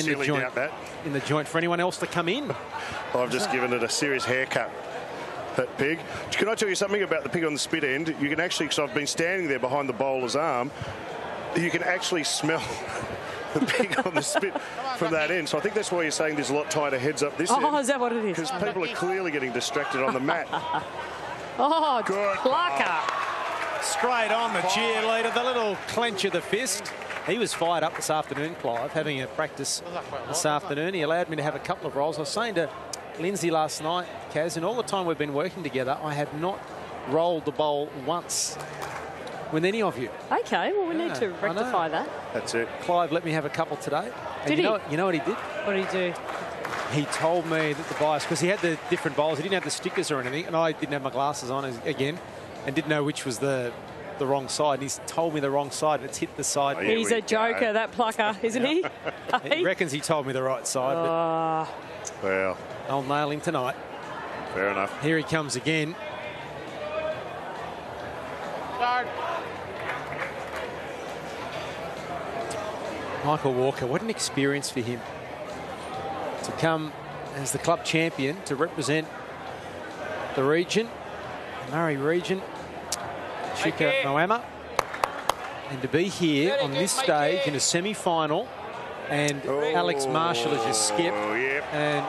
the joint for anyone else to come in. I've just given it a serious haircut, that Pig. Can I tell you something about the Pig on the Spit end? You can actually, because I've been standing there behind the bowler's arm, you can actually smell the Pig on the Spit from that end. So I think that's why you're saying there's a lot tighter heads up this end. Oh, is that what it is? Because people are clearly getting distracted on the mat. Oh, good plucker. Straight on the cheerleader, the little clench of the fist. He was fired up this afternoon, Clive, having a practice this afternoon. He allowed me to have a couple of rolls. I was saying to Lindsay last night, Kaz, in all the time we've been working together, I have not rolled the bowl once with any of you. Okay, well, we need to rectify that. That's it. Clive let me have a couple today. Did he? You know what he did? What did he do? He told me that the bias, because he had the different bowls, he didn't have the stickers or anything, and I didn't have my glasses on again, and didn't know which was the wrong side. And he's told me the wrong side, and it's hit the side. Oh, he's a joker, that plucker, isn't he? He reckons he told me the right side. But well, I'll nail him tonight. Fair enough. Here he comes again. Start. Michael Walker, what an experience for him to come as the club champion to represent the region, the Murray region, Chika Moama, and to be here on this stage in a semi-final, and Alex Marshall as your skip, and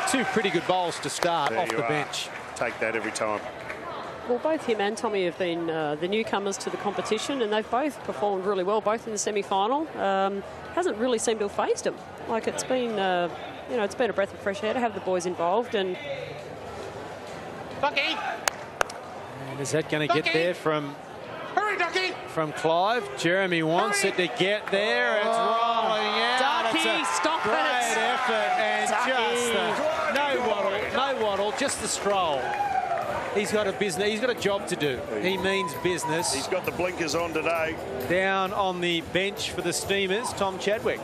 two pretty good bowls to start off the bench. Take that every time. Well, both him and Tommy have been the newcomers to the competition, and they've both performed really well, both in the semi-final. Hasn't really seemed to have phased them. Like, it's been, you know, it's been a breath of fresh air to have the boys involved. And Ducky! And is that going to get there from Clive? Jeremy wants it to get there. It's rolling out. Ducky, stop it! Great effort, and Ducky. just no waddle, just the stroll. He's got a business. He's got a job to do. He means business. He's got the blinkers on today. Down on the bench for the Steamers, Tom Chadwick.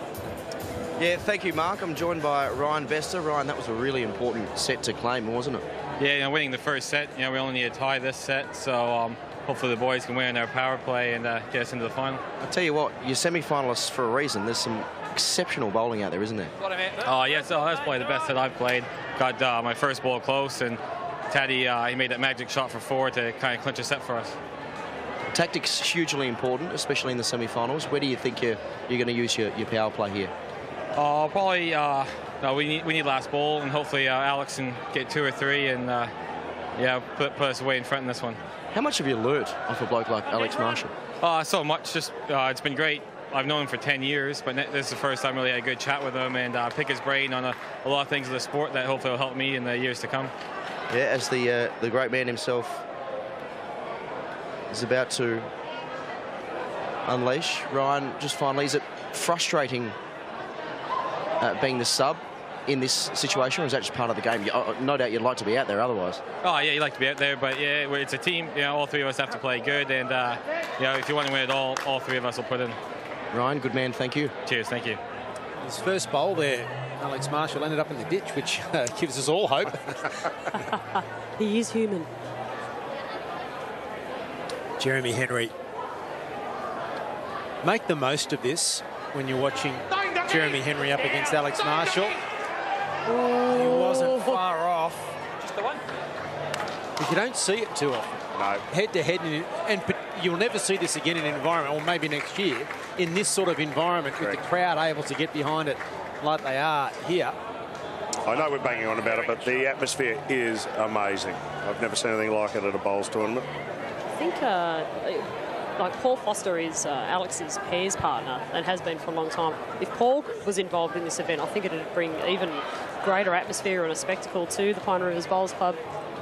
Yeah, thank you, Mark. I'm joined by Ryan Vester. Ryan, that was a really important set to claim, wasn't it? Yeah, you know, winning the first set, you know, we only need to tie this set, so hopefully the boys can win in our power play and get us into the final. I'll tell you what, you're semi-finalists for a reason. There's some exceptional bowling out there, isn't there? Oh, yeah, so that's probably the best set I've played. Got my first ball close, and Taddy, he made that magic shot for four to kind of clinch a set for us. Tactics hugely important, especially in the semi-finals. Where do you think you're going to use your power play here? Probably, no, we need last ball, and hopefully Alex can get two or three, and yeah, put us away in front in this one. How much have you learnt off a bloke like Alex Marshall? So much. Just it's been great. I've known him for 10 years, but this is the first time I really had a good chat with him and pick his brain on a lot of things of the sport that hopefully will help me in the years to come. Yeah, as the great man himself is about to unleash. Ryan, just finally, is it frustrating being the sub in this situation, or is that just part of the game? No doubt you'd like to be out there otherwise. Oh, yeah, you'd like to be out there, but yeah, it's a team. You know, all three of us have to play good, and you know, if you want to win it all three of us will put in. Ryan, good man, thank you. Cheers, thank you. His first bowl there, Alex Marshall ended up in the ditch, which gives us all hope. He is human. Jeremy Henry. Make the most of this when you're watching Jeremy Henry up against Alex Marshall. He wasn't far off. Just the one. But you don't see it too often. No. Head-to-head, and you'll never see this again in an environment, or maybe next year, in this sort of environment, with the crowd able to get behind it like they are here. I know we're banging on about it, but the atmosphere is amazing. I've never seen anything like it at a bowls tournament. I think, like Paul Foster is Alex's pairs partner and has been for a long time. If Paul was involved in this event, I think it would bring even greater atmosphere and a spectacle to the Pine Rivers Bowls Club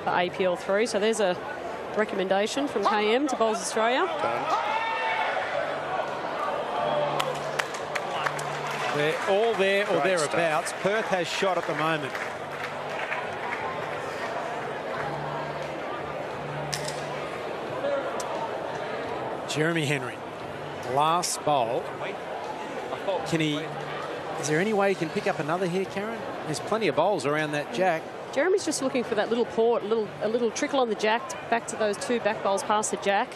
for APL 3. So there's a recommendation from KM to Bowls Australia. They're all there or thereabouts. Perth has shot at the moment. Jeremy Henry, last bowl. Can he? Is there any way he can pick up another here, Karen? There's plenty of bowls around that jack. Jeremy's just looking for that little port, a little trickle on the jack back to those two back bowls past the jack.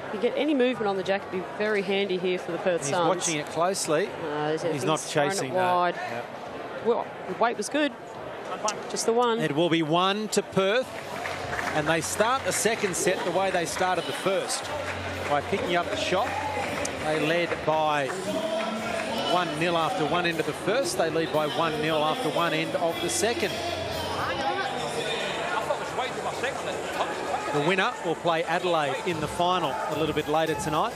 If you get any movement on the jack, it'd be very handy here for the Perth Suns. He's watching it closely. He's not chasing that. Wide. Yep. Well, the weight was good. Just the one. It will be 1 to Perth, and they start the second set the way they started the first, by picking up the shot. They led by 1-0 after one end of the first. They lead by 1-0 after one end of the second. The winner will play Adelaide in the final a little bit later tonight.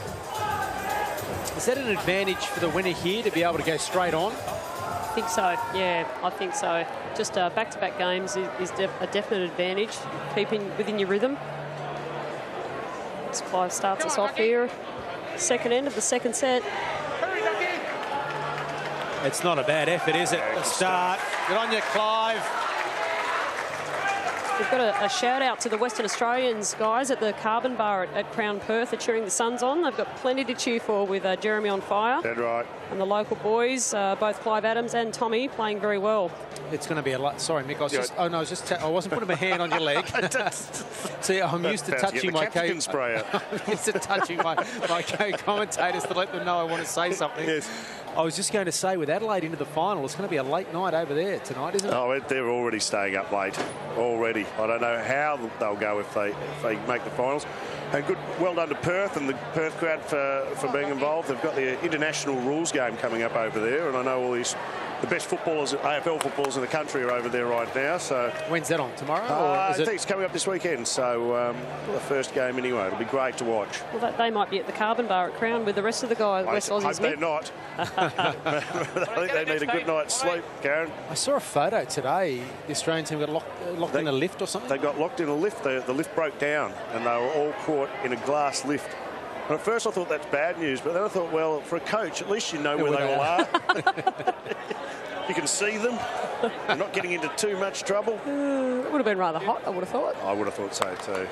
Is that an advantage for the winner here to be able to go straight on? I think so, yeah, I think so. Just back-to-back games is a definite advantage, keeping within your rhythm. As Clive starts us off here. Second end of the second set. It's not a bad effort, is it? The start. Good on you, Clive. We've got a shout out to the Western Australians guys at the Carbon Bar at Crown Perth. They're cheering the Suns on. They've got plenty to cheer for with Jeremy on fire. Dead right. And the local boys, both Clive Adams and Tommy, playing very well. It's going to be a lot. Sorry, Mick. I wasn't putting my hand on your leg. See, I'm used to touching my sprayer. I'm used to touching my co-commentators to let them know I want to say something. Yes. I was just going to say, with Adelaide into the final, it's going to be a late night over there tonight, isn't it? Oh, they're already staying up late. Already. I don't know how they'll go if they make the finals. And well done to Perth and the Perth crowd for being involved. They've got the international rules game coming up over there, and I know all the best footballers, AFL footballers in the country are over there right now. So when's that on? Tomorrow? I think it's coming up this weekend. So the first game anyway. It'll be great to watch. Well, they might be at the Carbon Bar at Crown with the rest of the guys. West Aussies. I hope they're not. I think they need a good night's sleep, Karen. I saw a photo today. The Australian team got locked in a lift or something. They got locked in a lift. The lift broke down, and they were all caught in a glass lift. And at first I thought that's bad news, but then I thought, well, for a coach, at least you know where they all are. You can see them. They're not getting into too much trouble. It would have been rather hot, I would have thought. I would have thought so too.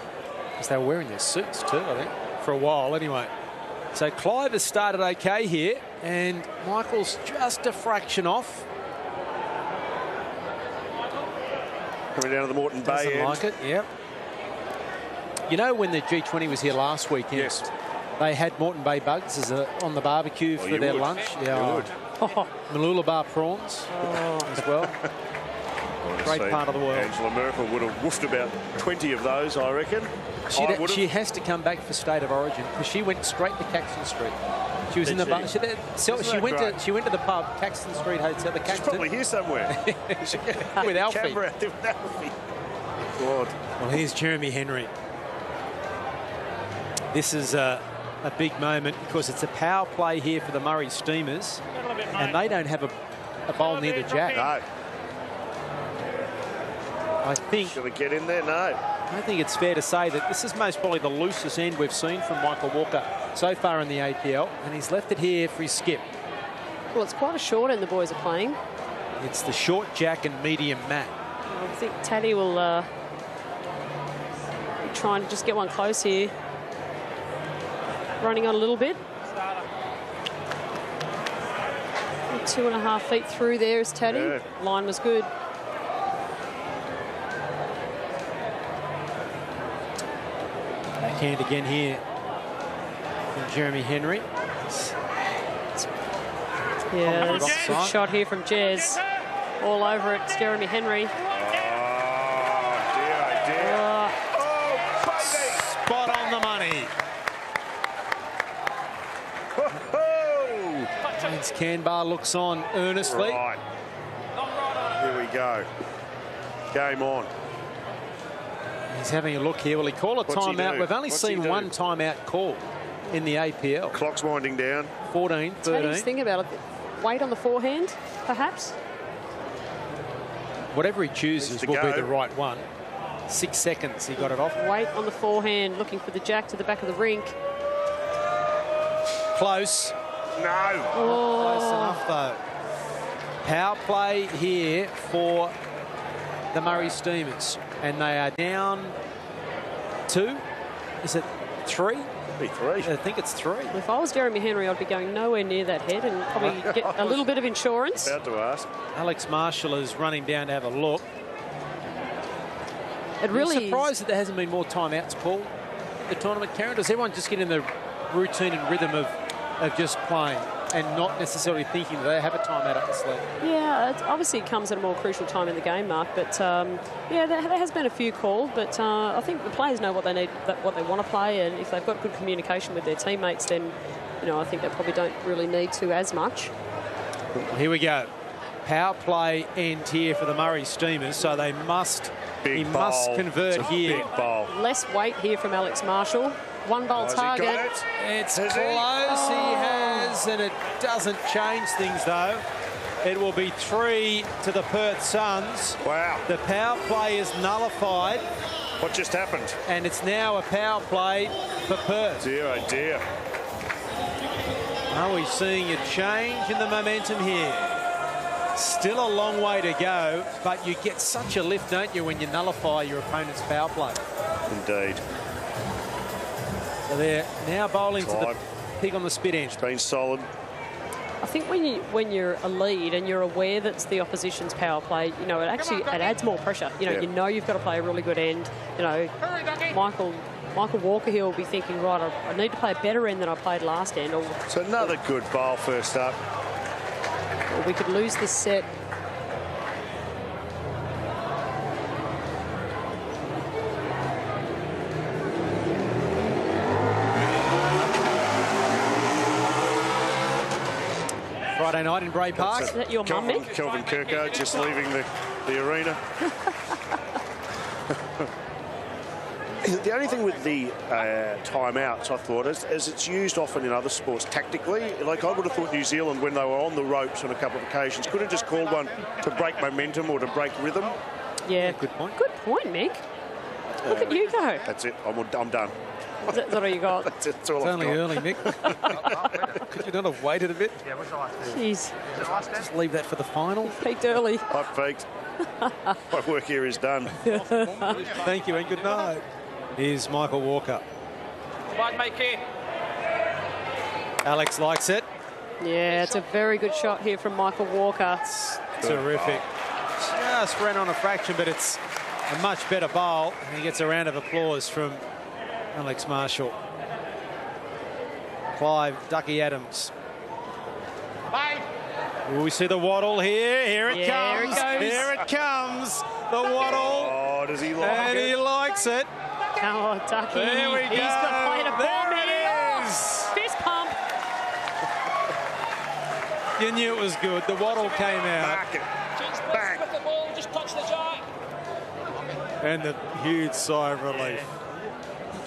Because they were wearing their suits too, I think, for a while anyway. So Clive has started okay here, and Michael's just a fraction off. Coming down to the Moreton Bay end. Like it, yep. You know, when the G20 was here last weekend, yes, they had Moreton Bay bugs on the barbecue for their lunch. Yeah, you would. Malulabar prawns as well. Great part of the world. Angela Merkel would have woofed about 20 of those, I reckon. She has to come back for State of Origin because she went straight to Caxton Street. She was in the bar. She went to the pub, Caxton Street Hotel. She's probably here somewhere. With Alfie. Camera out there with Alfie. God. Well, here's Jeremy Henry. This is a big moment because it's a power play here for the Murray Steamers, and they don't have a bowl near the jack. No. I think. Should we get in there? No. I think it's fair to say that this is most probably the loosest end we've seen from Michael Walker so far in the APL, and he's left it here for his skip. Well, it's quite a short end the boys are playing. It's the short jack and medium mat. I think Taddy will be trying to just get one close here. Running on a little bit. 2.5 feet through there is Taddy. Yeah. Line was good. Backhand again here from Jeremy Henry. Yeah, there's a good shot here from Jez. All over it, it's Jeremy Henry. Spot on the money. James Canbar looks on earnestly. Right. Here we go. Game on. He's having a look here. Will he call a timeout? We've only seen one timeout call in the APL. Clock's winding down. 14, 13. Tony's thinking about it. Weight on the forehand, perhaps? Whatever he chooses will be the right one. 6 seconds, he got it off. Weight on the forehand, looking for the jack to the back of the rink. Close. No. Oh. Not close enough, though. Power play here for the Murray Steamers. And they are down 2. Is it 3? Be 3. I think it's 3. If I was Jeremy Henry, I'd be going nowhere near that head and probably get a little bit of insurance. About to ask. Alex Marshall is running down to have a look. It really I'm surprised that there hasn't been more timeouts called in the tournament, Karen. Does everyone just get in the routine and rhythm of just playing and not necessarily thinking that they have a timeout up the sleeve? Yeah, obviously it comes at a more crucial time in the game, Mark. But yeah, there has been a few called. But I think the players know what they need, what they want to play, and if they've got good communication with their teammates, then I think they probably don't really need to as much. Here we go. Power play end here for the Murray Steamers, so they must. He must convert here. Big bowl. Less weight here from Alex Marshall. One bowl target. It's close. He has, and it doesn't change things though. It will be 3 to the Perth Suns. Wow. The power play is nullified. What just happened? And it's now a power play for Perth. Dear, oh dear. Are we seeing a change in the momentum here? Still a long way to go, but you get such a lift, don't you, when you nullify your opponent's power play? Indeed. So they're now bowling to the pig on the spit end. It's been solid. I think when you're a lead and you're aware that's the opposition's power play, it adds more pressure. You know you've got to play a really good end. Michael Walker here will be thinking, right, I need to play a better end than I played last end. So another good bowl first up. Or we could lose this set. Friday night in Bray Park. Is that your mum, Mick? Kelvin Kirko just leaving the arena. The only thing with the timeouts, I thought, is it's used often in other sports tactically. Like I would have thought New Zealand, when they were on the ropes on a couple of occasions, could have just called one to break momentum or to break rhythm. Yeah, good point. Good point, Mick. Look at you go. That's it. I'm done. Is that all you got? That's all It's I've only got. early, Mick. Could you not have waited a bit? Yeah, what's the last Jeez. Just leave that for the final. Peaked early. I've peaked. My work here is done. Thank you and good night. Here's Michael Walker. Come on, Mikey. Alex likes it. Yeah, it's a very good shot here from Michael Walker. Terrific. Just ran on a fraction, but it's a much better bowl. And he gets a round of applause from Alex Marshall. Clive Ducky Adams. Bye. Will we see the waddle here? Here it comes. Here it comes. The waddle. Oh, does he like and it? he likes it. Oh, Ducky. There we He's go. played a bomb There it here. is. Fist pump. You knew it was good. The waddle came out. Mark it. Bang. With the ball, just touch the jack. And the huge sigh of relief.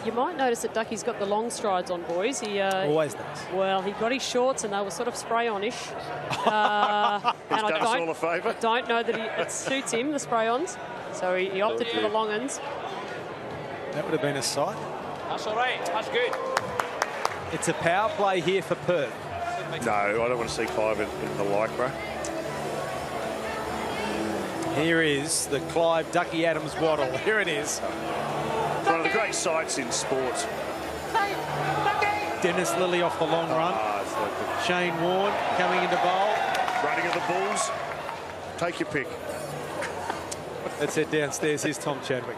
You might notice that Ducky's got the long strides on, boys. He Always does. Well, he got his shorts and they were sort of spray-on-ish. And He's done us all a favour. I don't know that it suits him, the spray-ons. So he opted for the long uns. That would have been a sight. That's all right. That's good. It's a power play here for Perth. No, I don't want to see Clive in the lycra. Here is the Clive Ducky Adams waddle. Here it is. One of the great sights in sports. Dennis Lilly off the long run. It's like the Shane Warne coming into bowl. running of the Bulls. Take your pick. Let's head downstairs. Here's Tom Chadwick.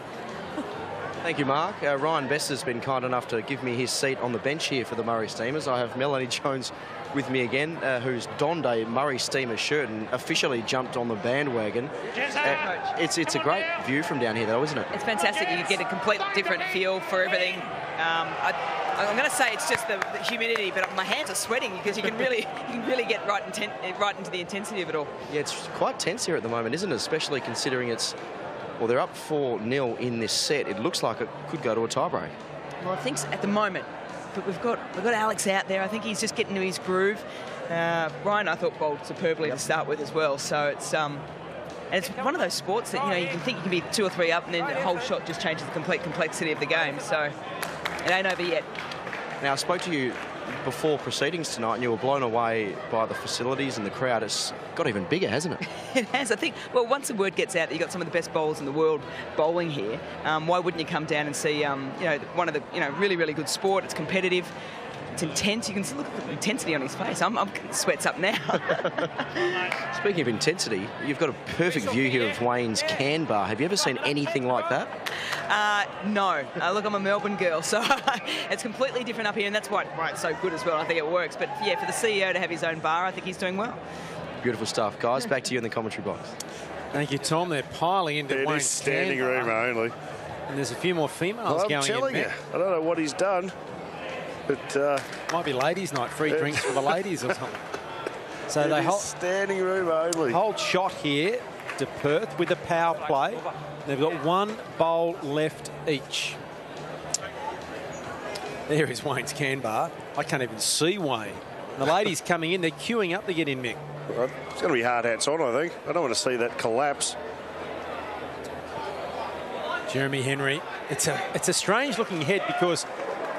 Thank you, Mark. Ryan Bester's been kind enough to give me his seat on the bench here for the Murray Steamers. I have Melanie Jones with me again, who's donned a Murray Steamers shirt and officially jumped on the bandwagon. It's a great view from down here, though, isn't it? It's fantastic. You get a completely different feel for everything. I'm going to say it's just the humidity, but my hands are sweating because you can really get right into the intensity of it all. Yeah, it's quite tense here at the moment, isn't it? Especially considering it's, well, they're up 4-0 in this set. It looks like it could go to a tiebreak. Well, I think at the moment, but we've got Alex out there. I think he's just getting to his groove. Ryan, I thought, bowled superbly to start with as well. So it's and it's one of those sports that you can think you can be 2 or 3 up, and then the whole shot just changes the complete complexity of the game. So it ain't over yet. Now, I spoke to you before proceedings tonight, and you were blown away by the facilities and the crowd. It's got even bigger, hasn't it? It has. I think, well, once the word gets out that you've got some of the best bowlers in the world bowling here, why wouldn't you come down and see, one of the, really, really good sport. It's competitive. It's intense. You can look at the intensity on his face. I'm sweats up now. Speaking of intensity, you've got a perfect view here of Wayne's can bar. Have you ever seen anything like that? No. Look, I'm a Melbourne girl, so it's completely different up here, and that's why it's so good as well. I think it works. But, yeah, for the CEO to have his own bar, I think he's doing well. Beautiful stuff. Guys, back to you in the commentary box. Thank you, Tom. They're piling into Wayne's standing room only. And there's a few more females going in. I'm telling you, I don't know what he's done. But might be ladies' night, free drinks for the ladies or something. So they hold standing room only. Hold shot here to Perth with a power play. They've got 1 bowl left each. There is Wayne's can bar. I can't even see Wayne. And the ladies coming in, they're queuing up to get in, Mick. Well, it's going to be hard hats on, I think. I don't want to see that collapse. Jeremy Henry. It's a strange looking head because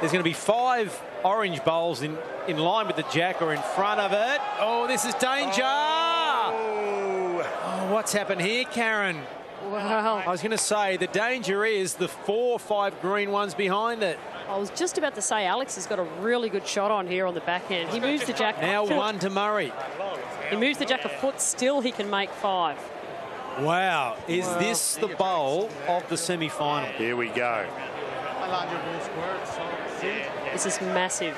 there's going to be 5 orange bowls in line with the jack or in front of it. Oh, this is danger. Oh, what's happened here, Karen? Wow. I was going to say the danger is the 4 or 5 green ones behind it. I was just about to say Alex has got a really good shot on here on the backhand. He moves the jack. Now 1 to Murray. He moves the jack a foot. Still, he can make 5. Wow. Is this the bowl of the semi-final? Here we go. This is massive.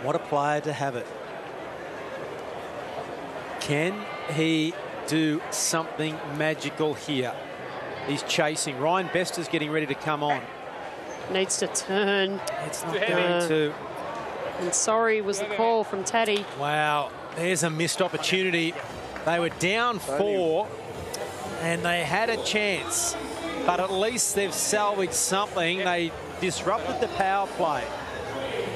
What a player to have it. Can he do something magical here? He's chasing. Ryan Bester's getting ready to come on. Needs to turn. It's not going to. And sorry was the call from Taddy. Wow. There's a missed opportunity. They were down 4 and they had a chance. But at least they've salvaged something. They disrupted the power play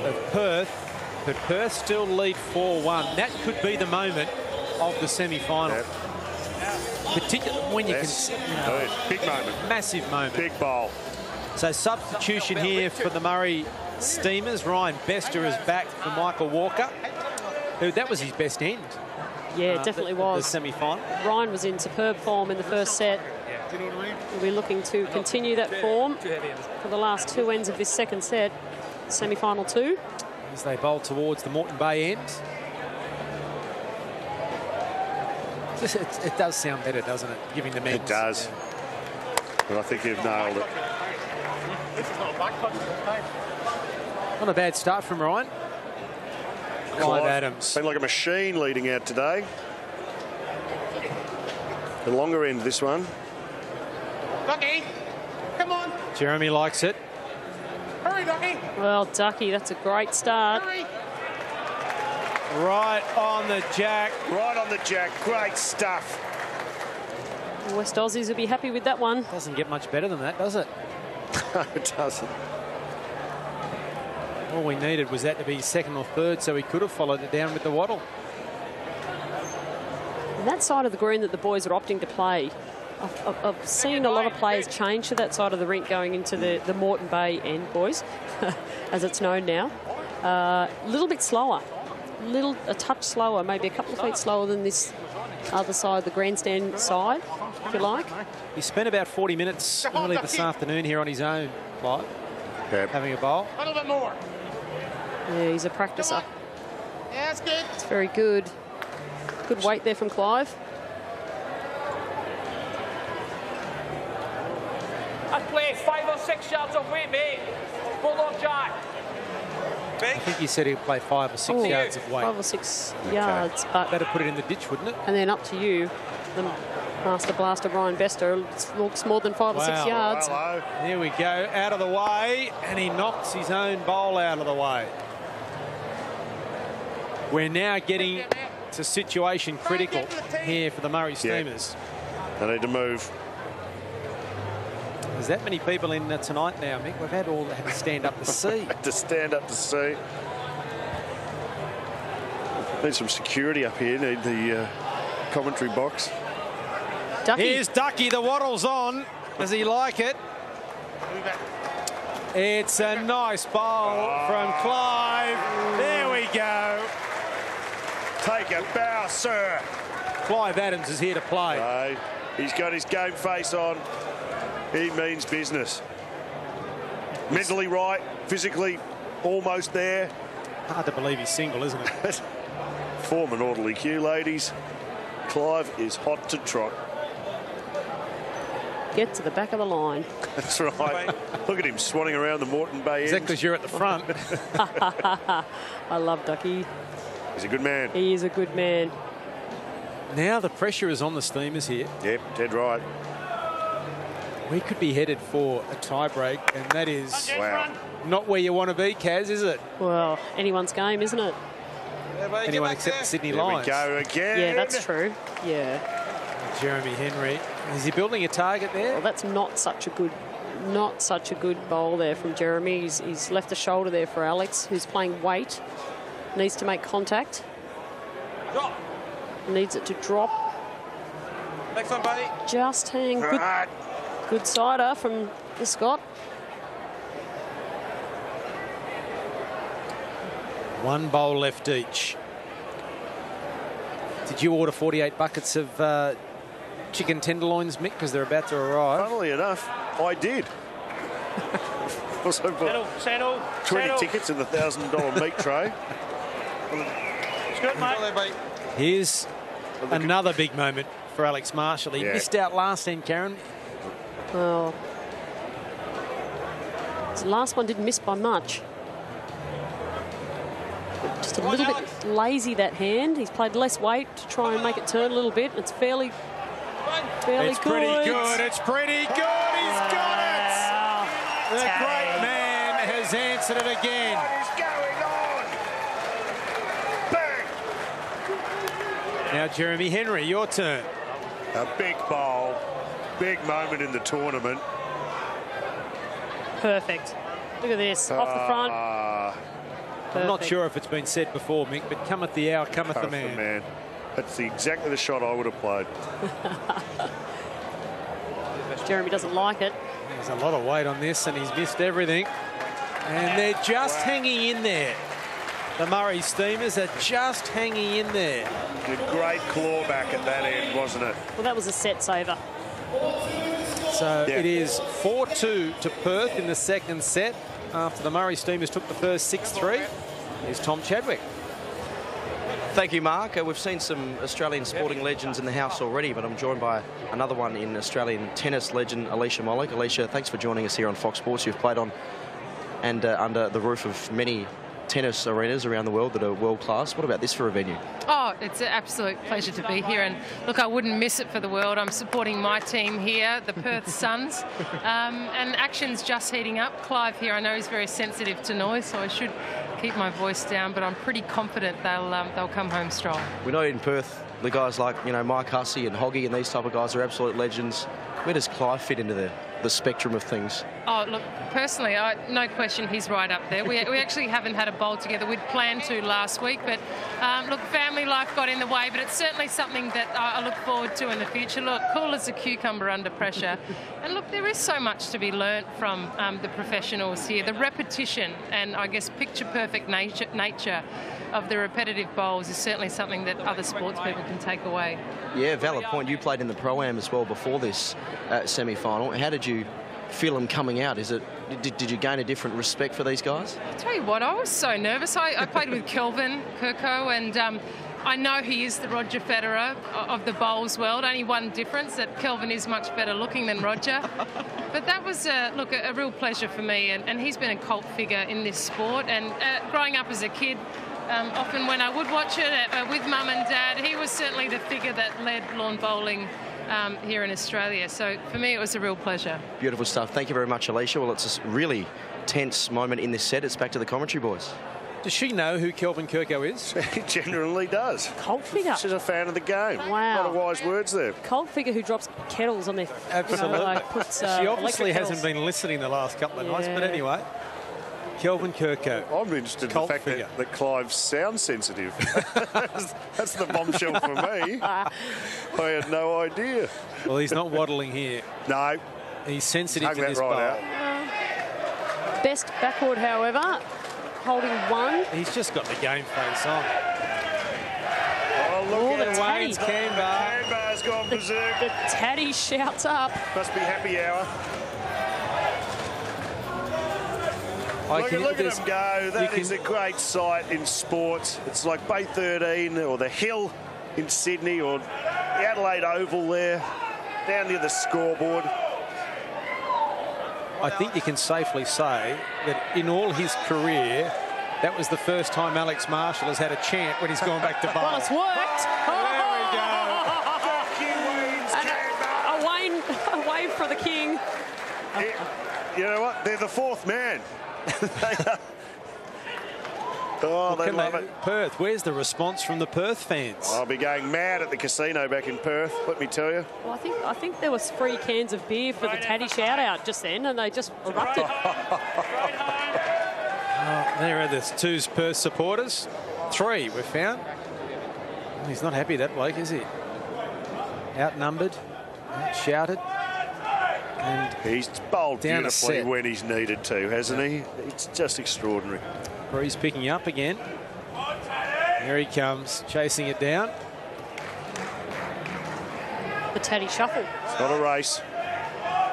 of Perth, but Perth still lead 4-1. That could be the moment of the semi-final. Yep. Particularly when you can... big moment. Massive moment. Big bowl. So substitution here for the Murray Steamers. Ryan Bester is back for Michael Walker, who that was his best end. Yeah, it definitely was. The semi-final. Ryan was in superb form in the first set. We'll be looking to continue that form for the last 2 ends of this second set. Semi-final 2. As they bowl towards the Moreton Bay end. It does sound better, doesn't it? Giving them ends. It does. But I think you've nailed it. Not a bad start from Ryan. Clive Adams. Been like a machine leading out today. The longer end, this one. Ducky, come on. Jeremy likes it. Hurry, Ducky. Well, Ducky, that's a great start. Hurry. Right on the jack. Right on the jack. Great stuff. West Aussies will be happy with that one. Doesn't get much better than that, does it? No, it doesn't. All we needed was that to be 2nd or 3rd, so he could have followed it down with the waddle. And that side of the green that the boys are opting to play, I've seen a lot of players change to that side of the rink going into the Moreton Bay end, boys, as it's known now. A little bit slower, a touch slower, maybe a couple of feet slower than this other side, the grandstand side, if you like. He spent about 40 minutes early this afternoon here on his own, Clive, having a bowl. A little bit more. Yeah, he's a practicer. Yeah, that's good. It's very good. Good weight there from Clive. I'd play 5 or 6 yards of weight, mate. Bulldog Jack. I think he said he'd play 5 or 6 yards of weight. 5 or 6 yards, but that'd put it in the ditch, wouldn't it? And then up to you, the Master Blaster Brian Bester looks more than 5 or 6 yards. Here we go, out of the way, and he knocks his own bowl out of the way. We're now getting to situation critical here for the Murray Steamers. They need to move. There's that many people in tonight now, Mick. We've had to stand up to see. To stand up to see. Need some security up here. Need the commentary box. Ducky. Here's Ducky. The waddle's on. Does he like it? It's a nice bowl from Clive. There we go. Take a bow, sir. Clive Adams is here to play. He's got his game face on. He means business. Mentally right, physically almost there. Hard to believe he's single, isn't it? Form an orderly queue, ladies. Clive is hot to trot. Get to the back of the line. That's right. Look at him swanning around the Moreton Bay Is that because you're at the front? I love Ducky. He's a good man. He is a good man. Now the pressure is on the Steamers here. Yep, dead right. We could be headed for a tie-break, and that is not where you want to be, Kaz, is it? Well, anyone's game, isn't it? Anyone except the Sydney Lions. There we go again. Yeah, that's true. Yeah. Jeremy Henry. Is he building a target there? Well, that's not such a good bowl there from Jeremy. He's left a shoulder there for Alex, who's playing weight. Needs to make contact. Drop. Needs it to drop. Next one, buddy. Just hang. Good sider from the Scot. One bowl left each. Did you order 48 buckets of chicken tenderloins, Mick, because they're about to arrive? Funnily enough, I did. Also bought 20 tickets in the $1,000 meat tray. It's good, mate. Here's another big moment for Alex Marshall. He missed out last end, Karen. Well, the last one didn't miss by much. Just a little bit lazy, that hand. He's played less weight to try and make it turn a little bit. It's fairly good. It's pretty good. It's pretty good. He's got it. The great man has answered it again. Now, Jeremy Henry, your turn. A big bowl. Big moment in the tournament. Perfect. Look at this. Off the front. I'm not sure if it's been said before, Mick, but cometh the hour, cometh the man. That's exactly the shot I would have played. Jeremy doesn't like it. There's a lot of weight on this, and he's missed everything. And they're just hanging in there. The Murray Steamers are just hanging in there. A great clawback at that end, wasn't it? Well, that was a set saver. So it is 4-2 to Perth in the second set after the Murray Steamers took the first 6-3. Here's Tom Chadwick. Thank you, Mark. We've seen some Australian sporting legends in the house already, but I'm joined by another one in Australian tennis legend, Alicia Molik. Alicia, thanks for joining us here on Fox Sports. You've played on and under the roof of many tennis arenas around the world that are world class. What about this for a venue? Oh, it's an absolute pleasure to be here, and look, I wouldn't miss it for the world. I'm supporting my team here, the Perth Suns, and action's just heating up. Clive here, I know he's very sensitive to noise, so I should keep my voice down, but I'm pretty confident they'll come home strong. We know in Perth the guys like Mike Hussey and Hoggy and these type of guys are absolute legends. Where does Clive fit into the spectrum of things? Oh, look, personally, no question he's right up there. We actually haven't had a bowl together. We'd planned to last week, but look, family life got in the way, but it's certainly something that I look forward to in the future. Look, cool as a cucumber under pressure. And look, there is so much to be learnt from the professionals here. The repetition and, I guess, picture-perfect nature of the repetitive bowls is certainly something that other sports people can take away. Yeah, valid point. You played in the Pro-Am as well before this semi-final. How did you feel them coming out? Did you gain a different respect for these guys? I'll tell you what, I was so nervous. I played with Kelvin Kirko, and I know he is the Roger Federer of the bowls world. Only one difference, that Kelvin is much better looking than Roger. But that was, a real pleasure for me. And he's been a cult figure in this sport. And growing up as a kid, often when I would watch it with Mum and Dad, he was certainly the figure that led lawn bowling here in Australia. So for me, it was a real pleasure. Beautiful stuff. Thank you very much, Alicia. Well, it's a really tense moment in this set. It's back to the commentary, boys. Does she know who Kelvin Kirko is? He generally does. Cult figure. She's a fan of the game. Wow. A lot of wise words there. Cult figure who drops kettles on their... Absolutely. You know, like puts, she obviously hasn't kettles. been listening the last couple of nights, but anyway. Kelvin Kirko. I'm interested in the fact that Clive's sound sensitive. That's the bombshell for me. I had no idea. Well, he's not waddling here. No. He's sensitive to this right bowl. Best backward, however, holding one. He's just got the game face on. Oh, look at Wayne's Canberra. Canberra's gone berserk. The Taddy shouts up. Must be happy hour. Look at them go. That is a great sight in sports. It's like Bay 13 or the Hill in Sydney or the Adelaide Oval there, down near the scoreboard. I think you can safely say that in all his career, that was the first time Alex Marshall has had a chant when he's gone back to bowl. Well, it's worked. There we go. A wave for the king. You know what? They're the fourth man. Oh, they love it. Perth, where's the response from the Perth fans? I'll be going mad at the casino back in Perth, let me tell you. Well, I think there was free cans of beer for the Taddy shout out just then, and they just erupted. There are the two Perth supporters. 3 we've found. Well, he's not happy, that bloke, is he? Outnumbered, shouted. And he's bowled down beautifully when he's needed to, hasn't he? It's just extraordinary. Breeze picking up again. Here he comes, chasing it down. The Taddy shuffle. It's not a race.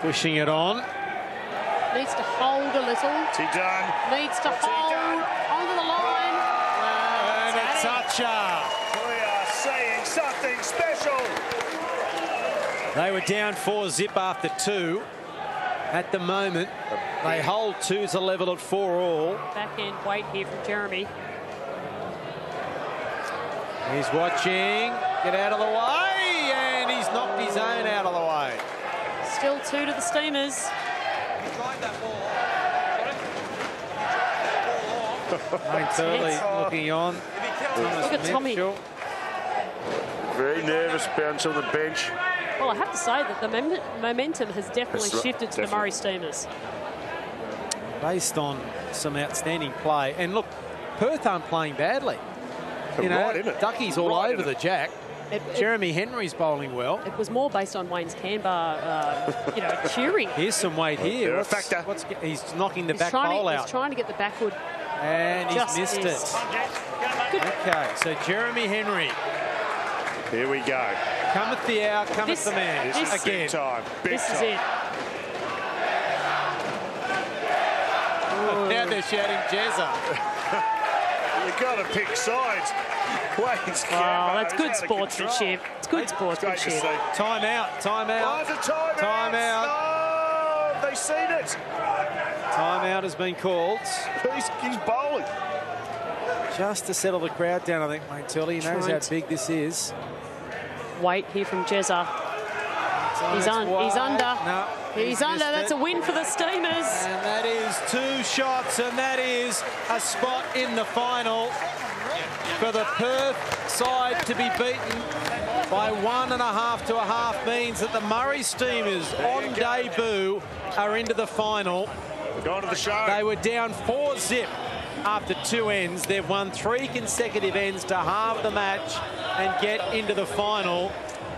Pushing it on. Needs to hold a little. What's he done? Needs to hold onto the line. And a toucher. We are seeing something special. They were down 4-zip after 2. At the moment, they hold 2 to level at 4 all. Backhand weight here from Jeremy. He's watching. Get out of the way. And he's knocked his own out of the way. Still 2 to the Steamers. Wayne Turley looking on. Look at Tommy. Very nervous bounce on the bench. Well, I have to say that the momentum has definitely shifted to the Murray Steamers. Based on some outstanding play. And look, Perth aren't playing badly. You know, Ducky's all over the jack. Jeremy Henry's bowling well. It was more based on Wayne's Canberra, cheering. Here's some weight here. He's knocking the back bowl out. He's trying to get the backward. And he's missed it. Okay, so Jeremy Henry. Here we go. Cometh the hour, cometh the man. This is again. Big time. This is it. Now they're shouting Jezza. You've got to pick sides. Wayne's that's good sportsmanship. It's good sportsmanship. Time out. Time out. Oh, time out. Oh, they seen it. Time out has been called. He's bowling. Just to settle the crowd down, I think, Wayne Turley. He knows how big this is. Weight here from Jezza. He's under. No, he's under. That's a win for the Steamers. And that is 2 shots, and that is a spot in the final for the Perth side to be beaten by 1.5 to a half means that the Murray Steamers on debut are into the final. Gone to the show. They were down 4-zip after 2 ends. They've won 3 consecutive ends to halve the match and get into the final.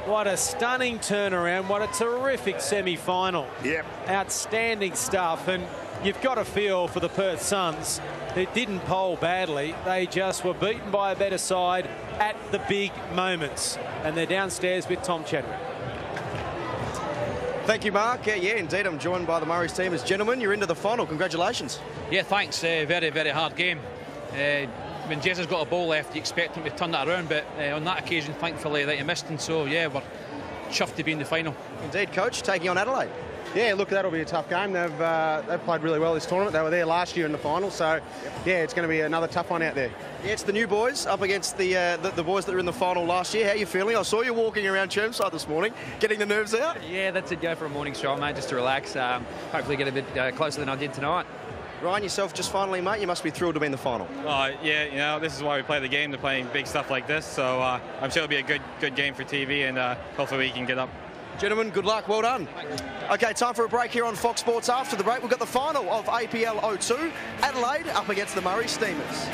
What a stunning turnaround. What a terrific semi-final. Yep. Outstanding stuff. And you've got a feel for the Perth Suns. They didn't poll badly. They just were beaten by a better side at the big moments. And they're downstairs with Tom Chadwick. Thank you, Mark. Yeah, indeed. I'm joined by the Murray Steamers. Gentlemen, you're into the final. Congratulations. Yeah, thanks. Very, very hard game. when Jez has got a ball left, you expect him to turn that around, but on that occasion, thankfully, that he missed, and so, yeah, we're chuffed to be in the final. Indeed, Coach, taking on Adelaide. Yeah, look, that'll be a tough game. They've played really well this tournament. They were there last year in the final, so yeah, it's going to be another tough one out there. Yeah, it's the new boys up against the boys that were in the final last year. How are you feeling? I saw you walking around Chermside this morning, getting the nerves out. Yeah, that's it. Go for a morning stroll, mate, just to relax. Hopefully get a bit closer than I did tonight. Ryan, yourself just finally, mate, you must be thrilled to be in the final. Yeah, you know, this is why we play the game, to playing big stuff like this. So I'm sure it'll be a good game for TV, and hopefully we can get up. Gentlemen, good luck. Well done. Okay, time for a break here on Fox Sports. After the break, we've got the final of APL 02. Adelaide up against the Murray Steamers.